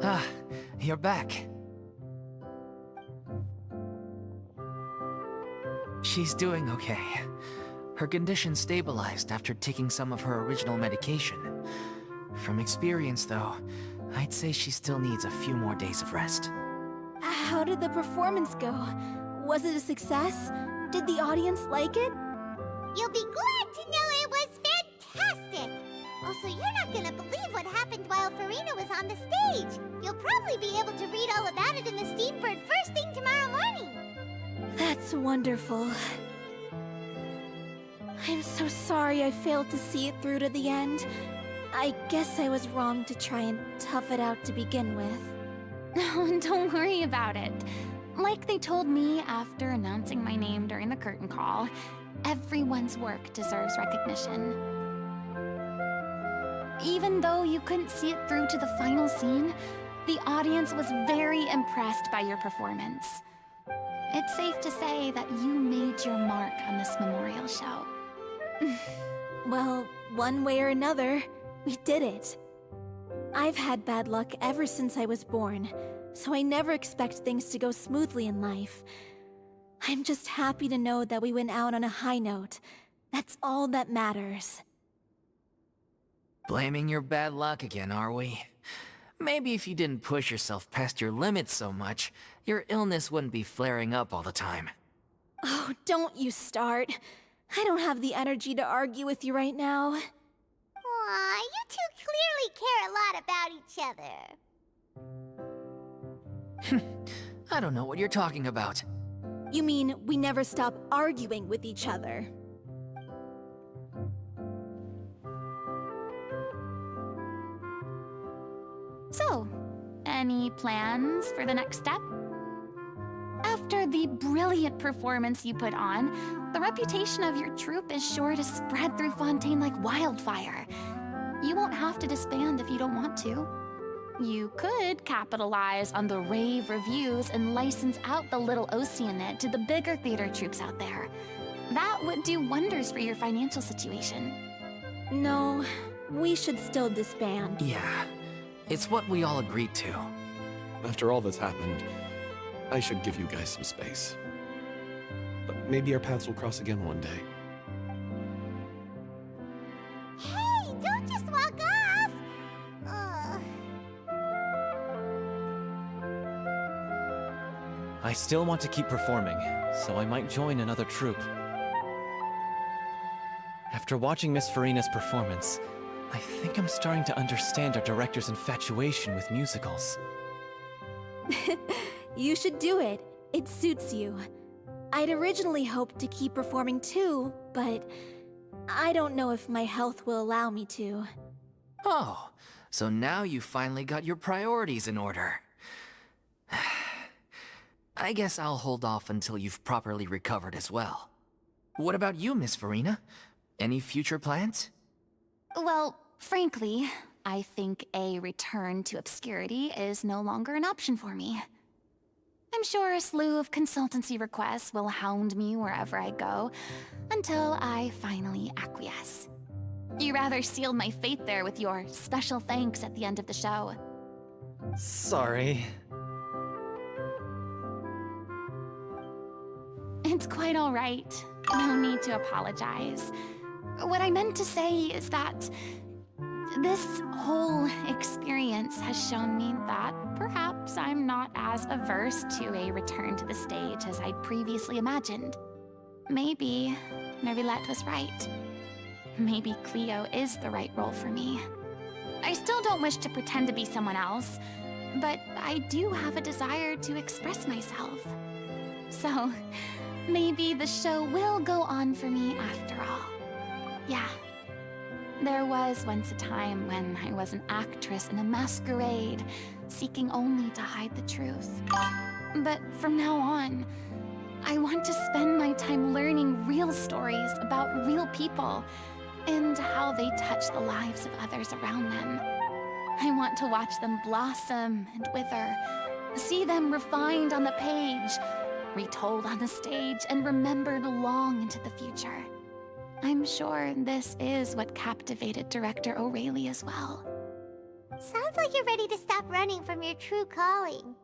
Ah, you're back. She's doing okay. Her condition stabilized after taking some of her original medication. From experience, though, I'd say she still needs a few more days of rest. How did the performance go? Was it a success? Did the audience like it? You'll be glad to know it was fantastic! Also, you're not gonna believe what happened while Farina was on the stage. You'll probably be able to read all about it in the Steambird first thing tomorrow morning. That's wonderful. I'm so sorry I failed to see it through to the end. I guess I was wrong to try and tough it out to begin with. No, don't worry about it. Like they told me after announcing my name during the curtain call, everyone's work deserves recognition. Even though you couldn't see it through to the final scene, the audience was very impressed by your performance. It's safe to say that you made your mark on this memorial show. Well, one way or another, we did it. I've had bad luck ever since I was born, so I never expect things to go smoothly in life. I'm just happy to know that we went out on a high note. That's all that matters. Blaming your bad luck again, are we? Maybe if you didn't push yourself past your limits so much, your illness wouldn't be flaring up all the time. Oh, don't you start. I don't have the energy to argue with you right now. Aw, you two clearly care a lot about each other. I don't know what you're talking about. You mean we never stop arguing with each other? So, any plans for the next step? After the brilliant performance you put on, the reputation of your troupe is sure to spread through Fontaine like wildfire. You won't have to disband if you don't want to. You could capitalize on the rave reviews and license out the Little Oceanid to the bigger theater troupes out there. That would do wonders for your financial situation. No, we should still disband. Yeah, it's what we all agreed to. After all that's happened, I should give you guys some space. But maybe our paths will cross again one day. Hey, don't just walk off! I still want to keep performing, so I might join another troupe. After watching Miss Farina's performance, I think I'm starting to understand our director's infatuation with musicals. You should do it. It suits you. I'd originally hoped to keep performing too, but I don't know if my health will allow me to. Oh, so now you finally got your priorities in order. I guess I'll hold off until you've properly recovered as well. What about you, Miss Farina? Any future plans? Well, frankly, I think a return to obscurity is no longer an option for me. I'm sure a slew of consultancy requests will hound me wherever I go, until I finally acquiesce. You rather sealed my fate there with your special thanks at the end of the show. Sorry. It's quite all right. No need to apologize. What I meant to say is that this whole experience has shown me that perhaps I'm not as averse to a return to the stage as I'd previously imagined. Maybe Nervilette was right. Maybe Cleo is the right role for me. I still don't wish to pretend to be someone else, but I do have a desire to express myself. So, maybe the show will go on for me after all. Yeah. There was once a time when I was an actress in a masquerade, seeking only to hide the truth. But from now on, I want to spend my time learning real stories about real people and how they touch the lives of others around them. I want to watch them blossom and wither, see them refined on the page, retold on the stage, and remembered long into the future. I'm sure this is what captivated director O'Reilly as well. Sounds like you're ready to stop running from your true calling.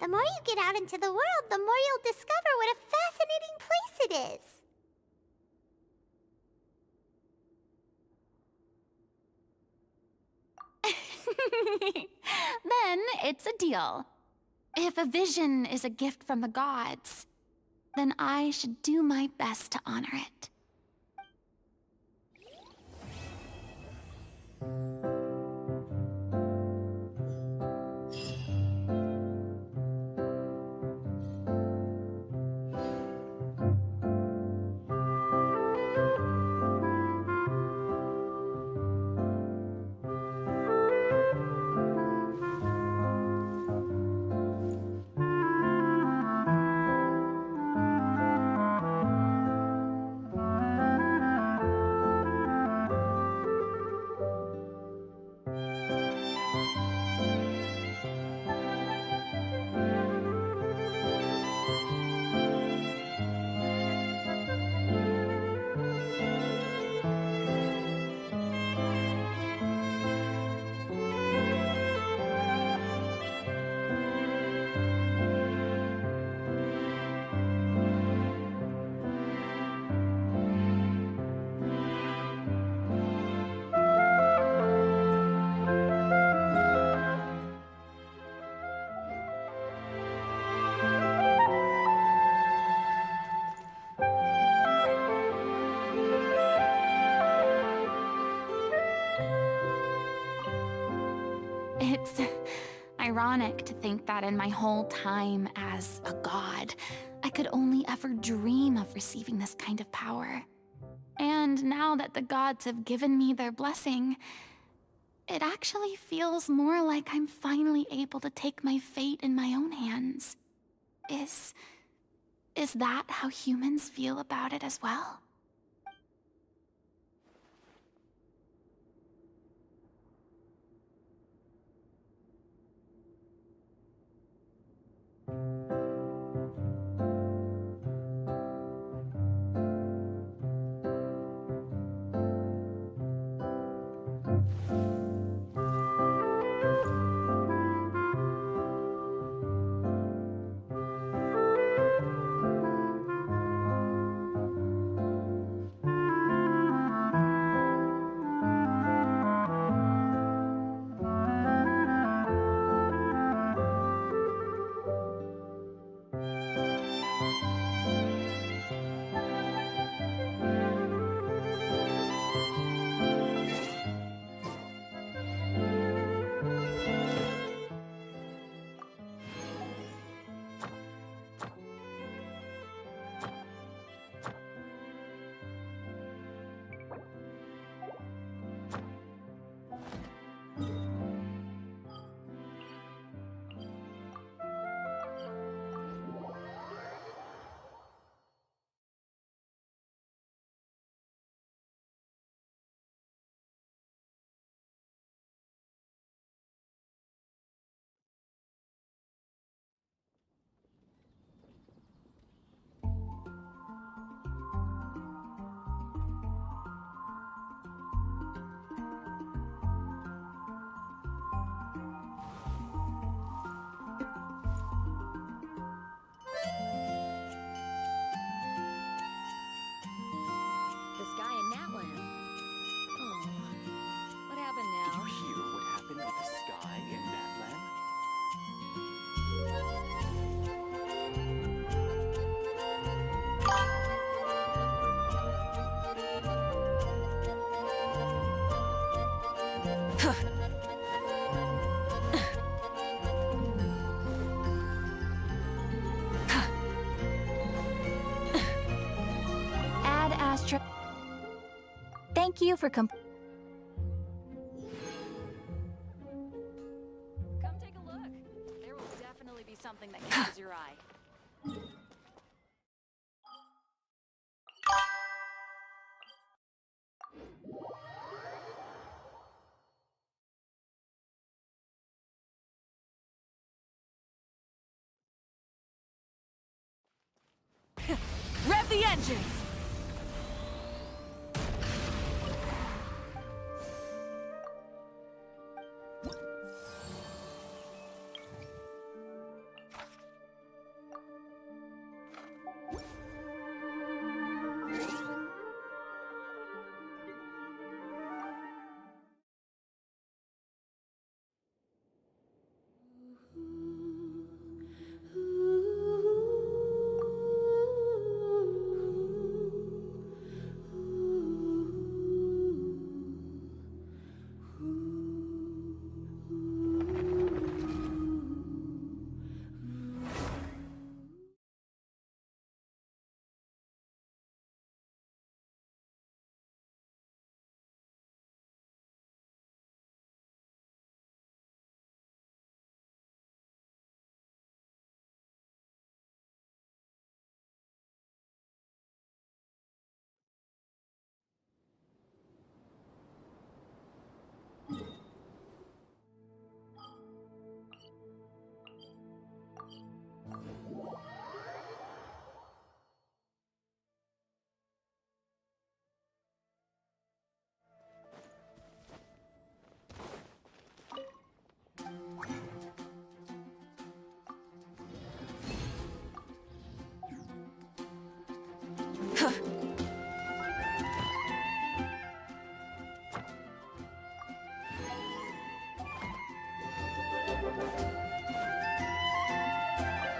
The more you get out into the world, the more you'll discover what a fascinating place it is. Then it's a deal. If a vision is a gift from the gods, then I should do my best to honor it. It's ironic to think that in my whole time as a god, I could only ever dream of receiving this kind of power. And now that the gods have given me their blessing, it actually feels more like I'm finally able to take my fate in my own hands. Is that how humans feel about it as well? Ad Astra. Thank you for Come take a look. There will definitely be something that catches your eye. Rev the engines!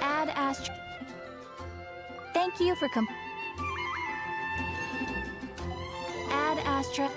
Ad Astra. Thank you for Ad Astra.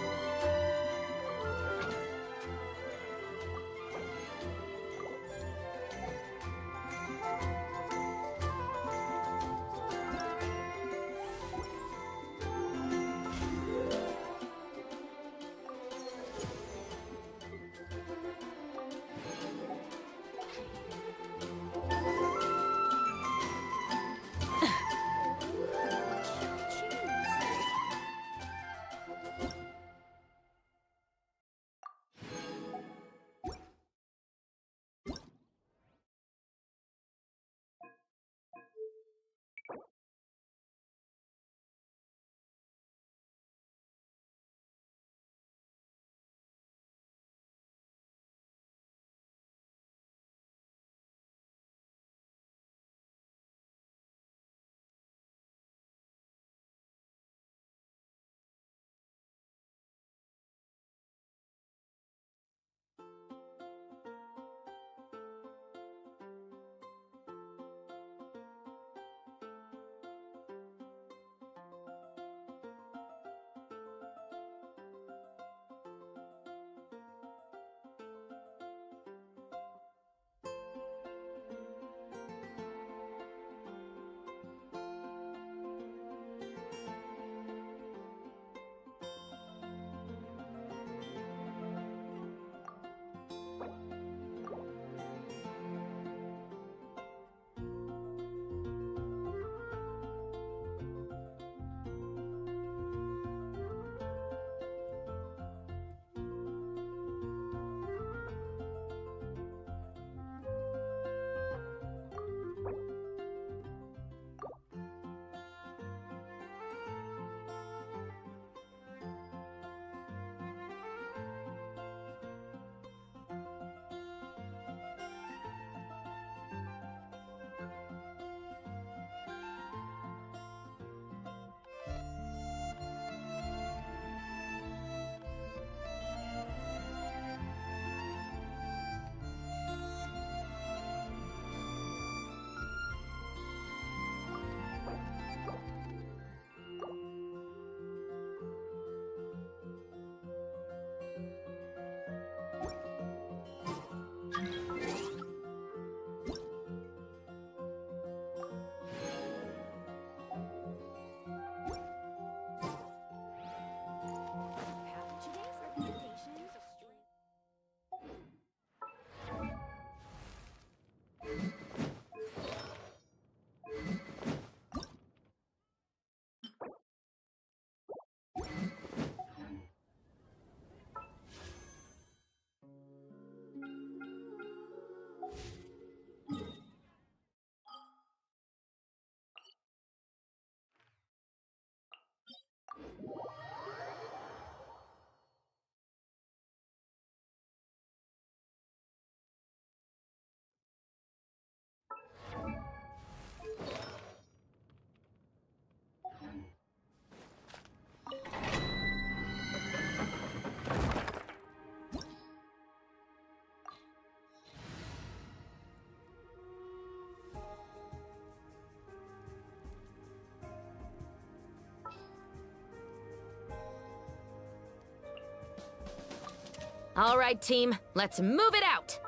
All right, team, let's move it out!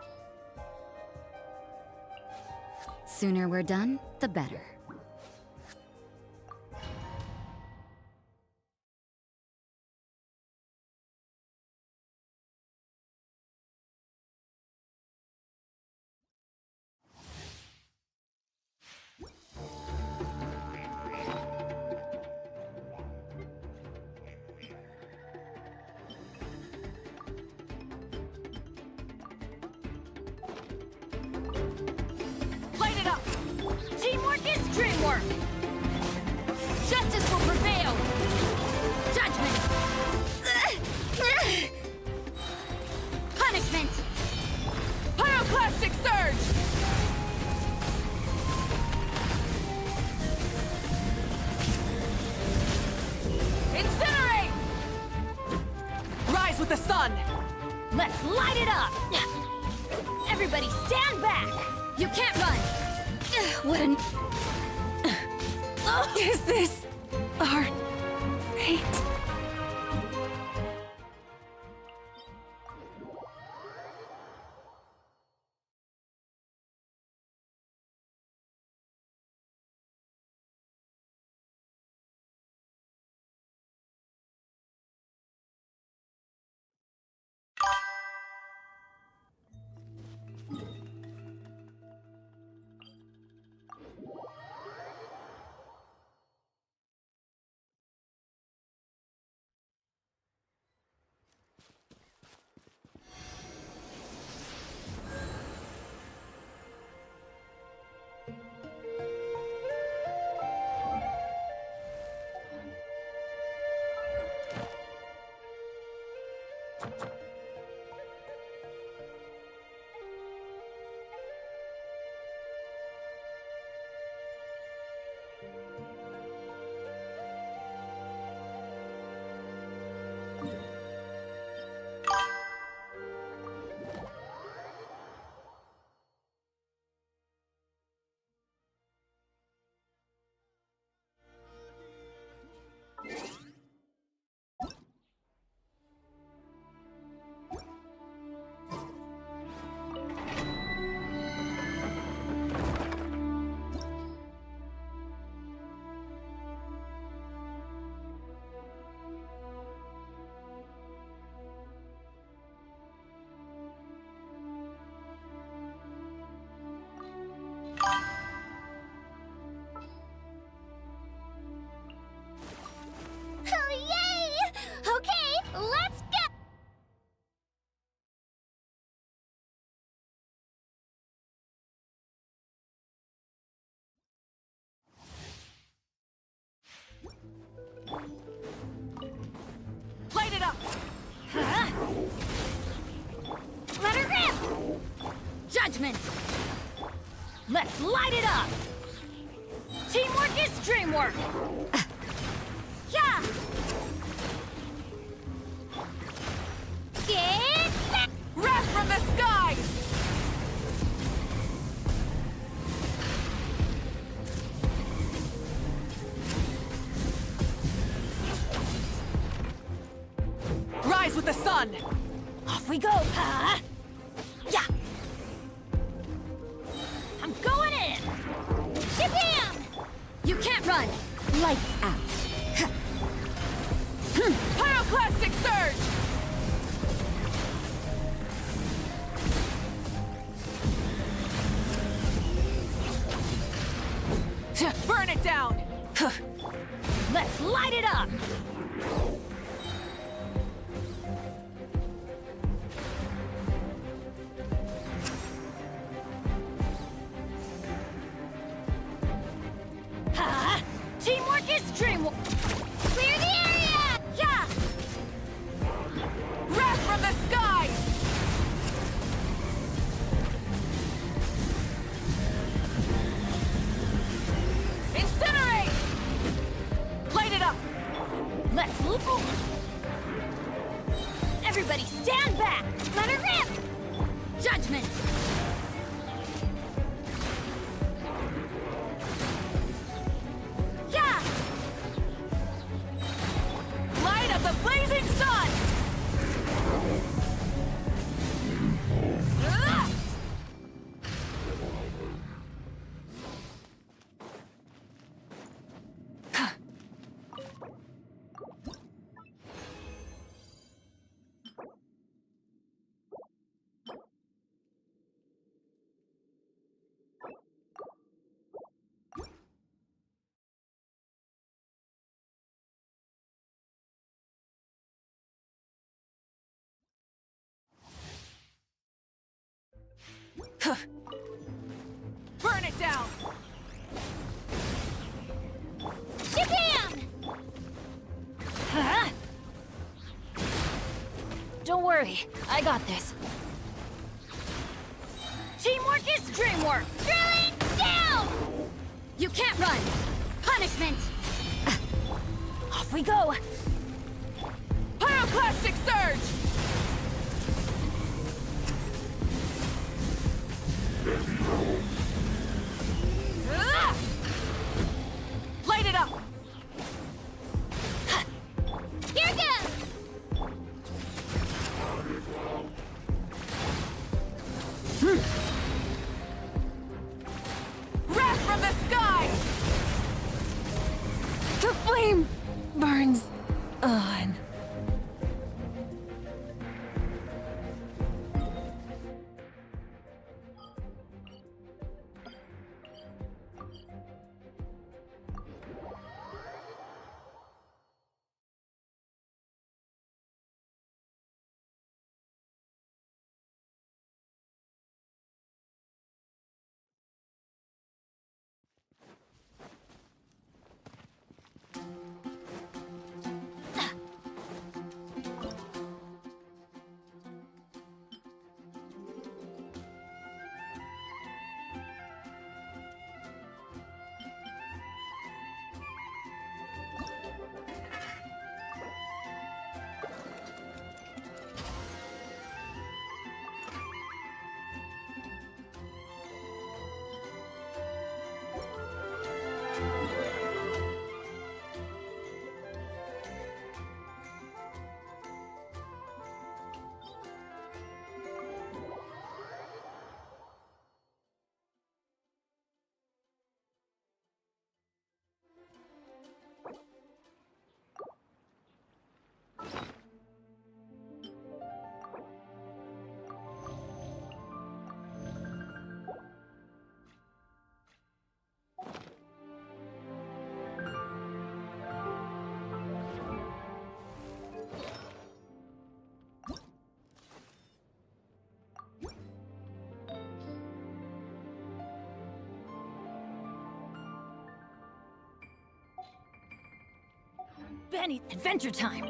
Sooner we're done, the better. Light it up! Teamwork is dreamwork! Justice will prevail! Judgment! Punishment! Pyroclastic surge! Incinerate! Rise with the sun! Let's light it up! Everybody stand back! You can't run! What an... Is this our fate? Light it up! Let her rip! Judgment! Let's light it up! Teamwork is dreamwork! Yeah! Get wrath from the skies! Rise with the sun! Off we go! Yeah! I'm going in! Bam! You can't run! Lights out. Pyroclastic surge! Burn it down! Let's light it up! Teamwork is dreamwork! Clear the area! Yeah! Wrath from the skies! Incinerate! Light it up! Let's loop! Everybody stand back! Let her rip! Judgment! The blazing sun! Burn it down! Japan! Huh? Don't worry, I got this. Teamwork is dreamwork! Drilling down! You can't run! Punishment! Off we go! Pyroclastic surge! Ah! Light it up! Here goes! Wrath from the sky! The flame burns on. Benny, adventure time!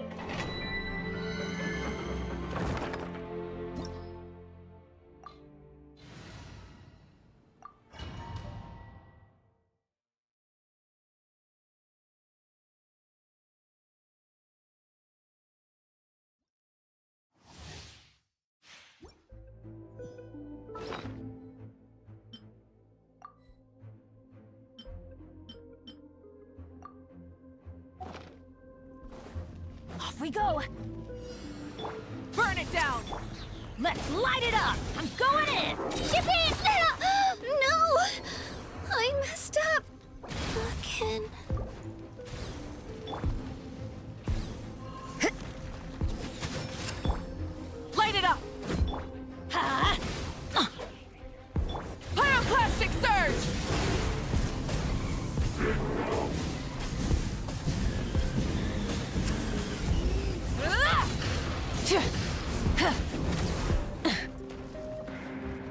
Off we go! Burn it down! Let's light it up! I'm going in! Japan! No! I messed up. Again. Light it up! Ha! Pyroclastic surge!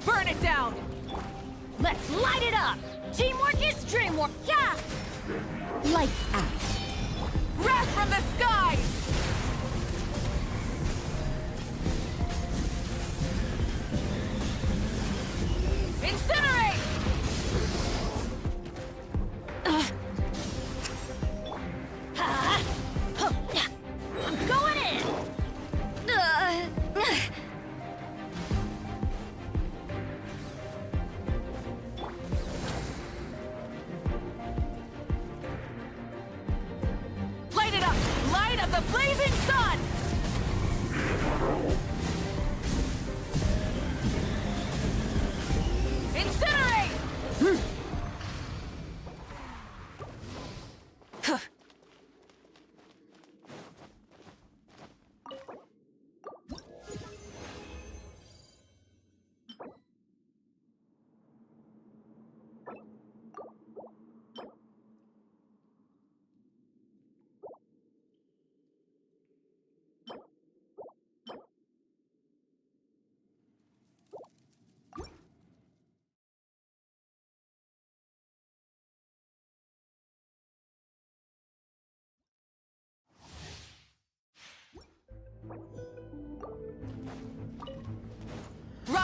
Burn it down! Let's light it up! Teamwork is dreamwork! Yeah! Lights out. Wrath from the skies! Incinerate! I'm going in! Light it up! Light of the flame!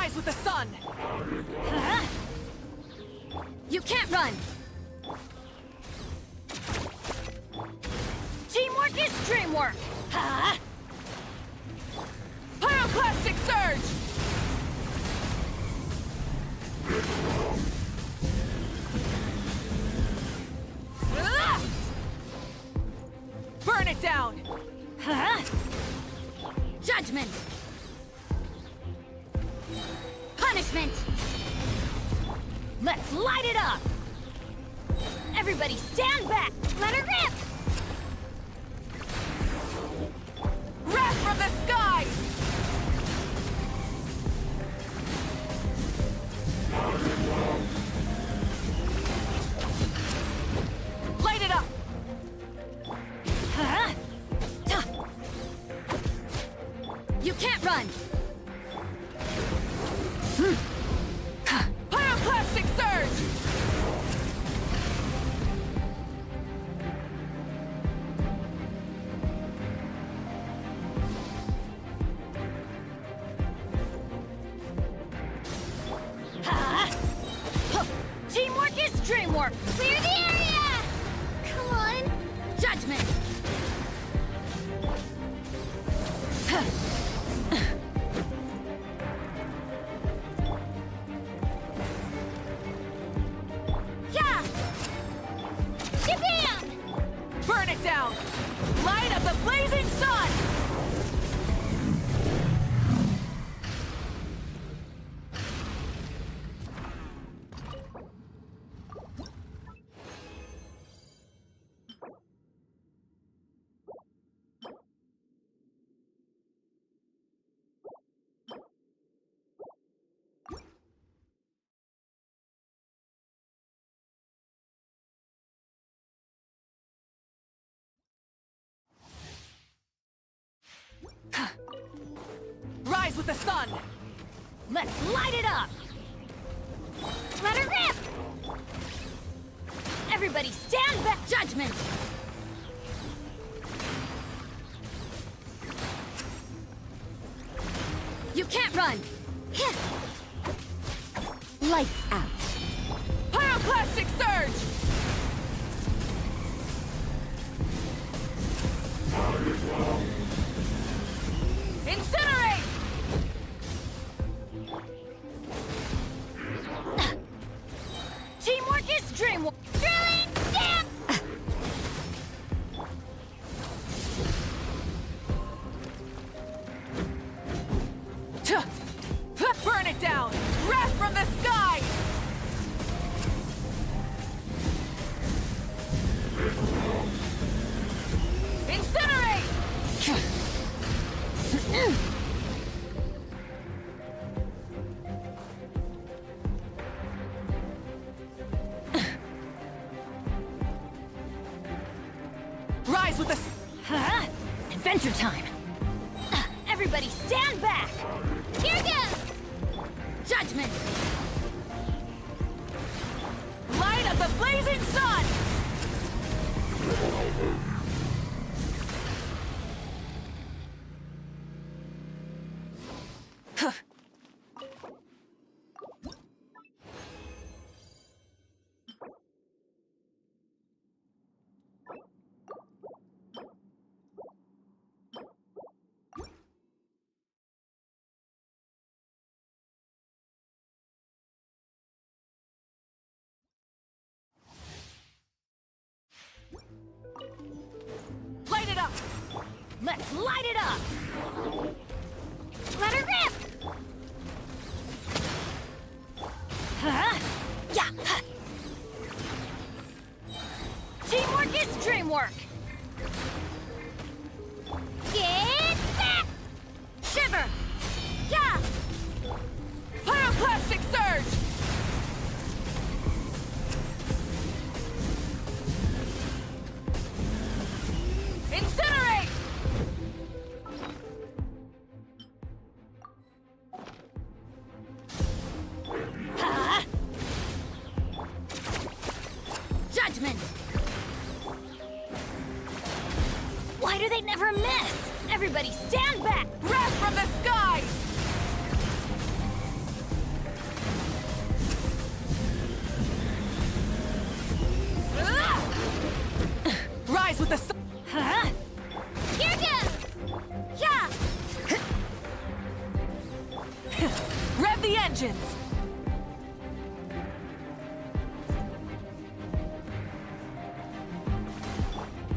Rise with the sun! Huh? You can't run! Teamwork is dreamwork! Huh? Pyroclastic surge! Burn it down! Huh? Judgment! Punishment! Let's light it up! Everybody stand back! Let her rip! Wrath from the sky! Light it up! Huh? You can't run! Pyroclastic surge! Huh? Teamwork is dreamwork! Clear the area! Come on! Judgment! Yeah! Shabam! Burn it down! Light of the blazing sun! Rise with the sun! Let's light it up! Let her rip! Everybody stand back! Judgment! You can't run! Lights out. Pyroclastic surge! Incinerate! Teamwork is dreamwork! Drilling down! Burn it down! Wrath from the sky! Incinerate! Rise with the... Huh? Adventure time! Everybody stand back! Here goes! Judgment! Light of the blazing sun! Light it up! Let's light it up! Let her rip! Huh? Yeah! Teamwork is dreamwork! Get back! Shiver! Yeah! Pyroclastic surge! Incinerate! Huh? Judgment! Why do they never miss? Everybody stand back! Wrath from the sky! the engines!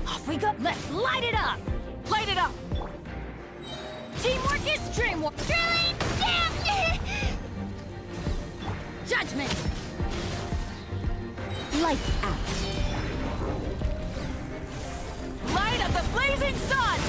Off we go! Let's light it up! Light it up! Teamwork is dreamwork! Truly, yeah! Judgment! Lights out. Light of the blazing sun!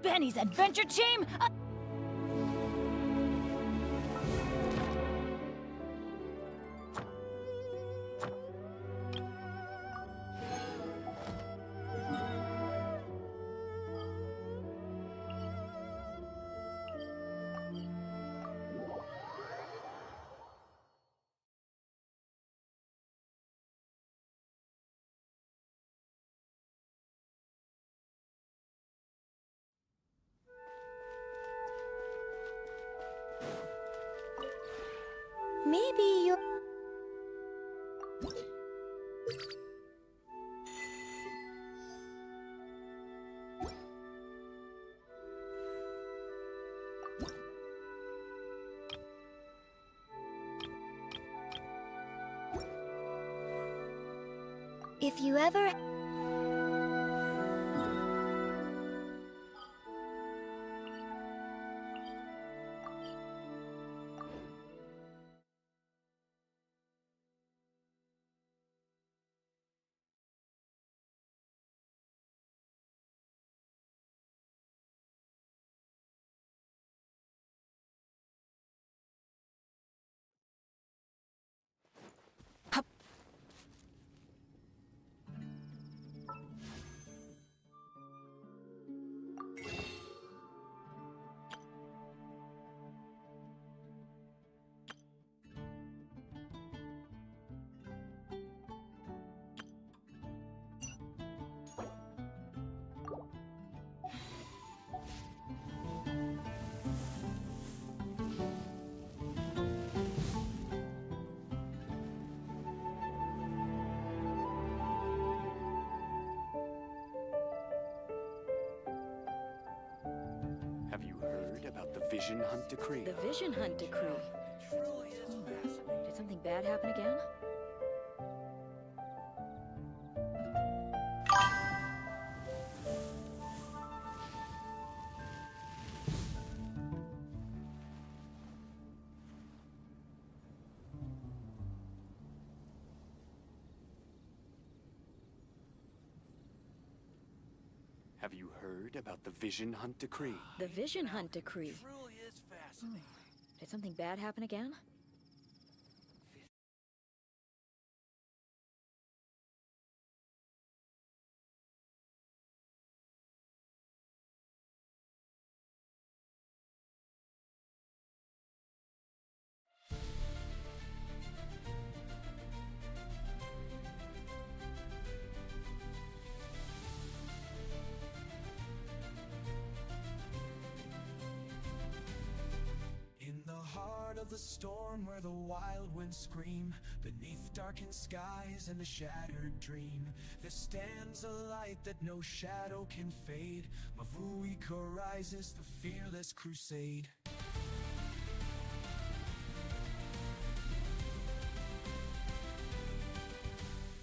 Benny's adventure team? Maybe you're... If you ever... Have you heard about the Vision Hunt Decree? The Vision Hunt Decree. Did something bad happen again? Have you heard about the Vision Hunt Decree? The Vision Hunt Decree. Did something bad happen again? of the storm where the wild winds scream, beneath darkened skies and a shattered dream, there stands a light that no shadow can fade. Mavuika rises, the fearless crusade.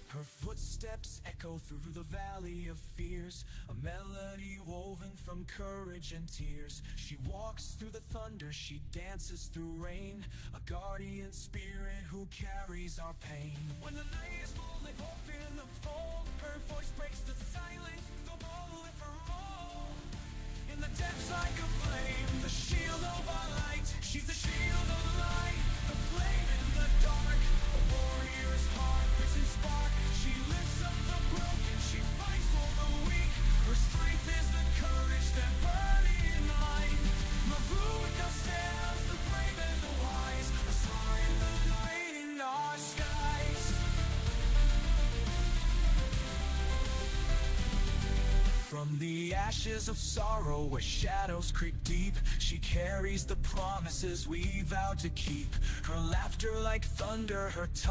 Her footsteps echo through the valley of fears, a melody woven from courage and tears. She walks through the thunder, she dances through rain, a guardian spirit who carries our pain. When the night is full of hope in the pole, her voice breaks the silence, the wall with her all. In the depths like a flame, the shield of our light. She's the shield of light, the flame in the dark, a warrior's heart, risen spark. She lifts up the broken, she fights for the weak. Her strength is the courage that burning light. Mavuika stands, the brave and the wise, a star in the night in our skies. From the ashes of sorrow where shadows creep deep, she carries the promises we vowed to keep. Her laughter like thunder, her touch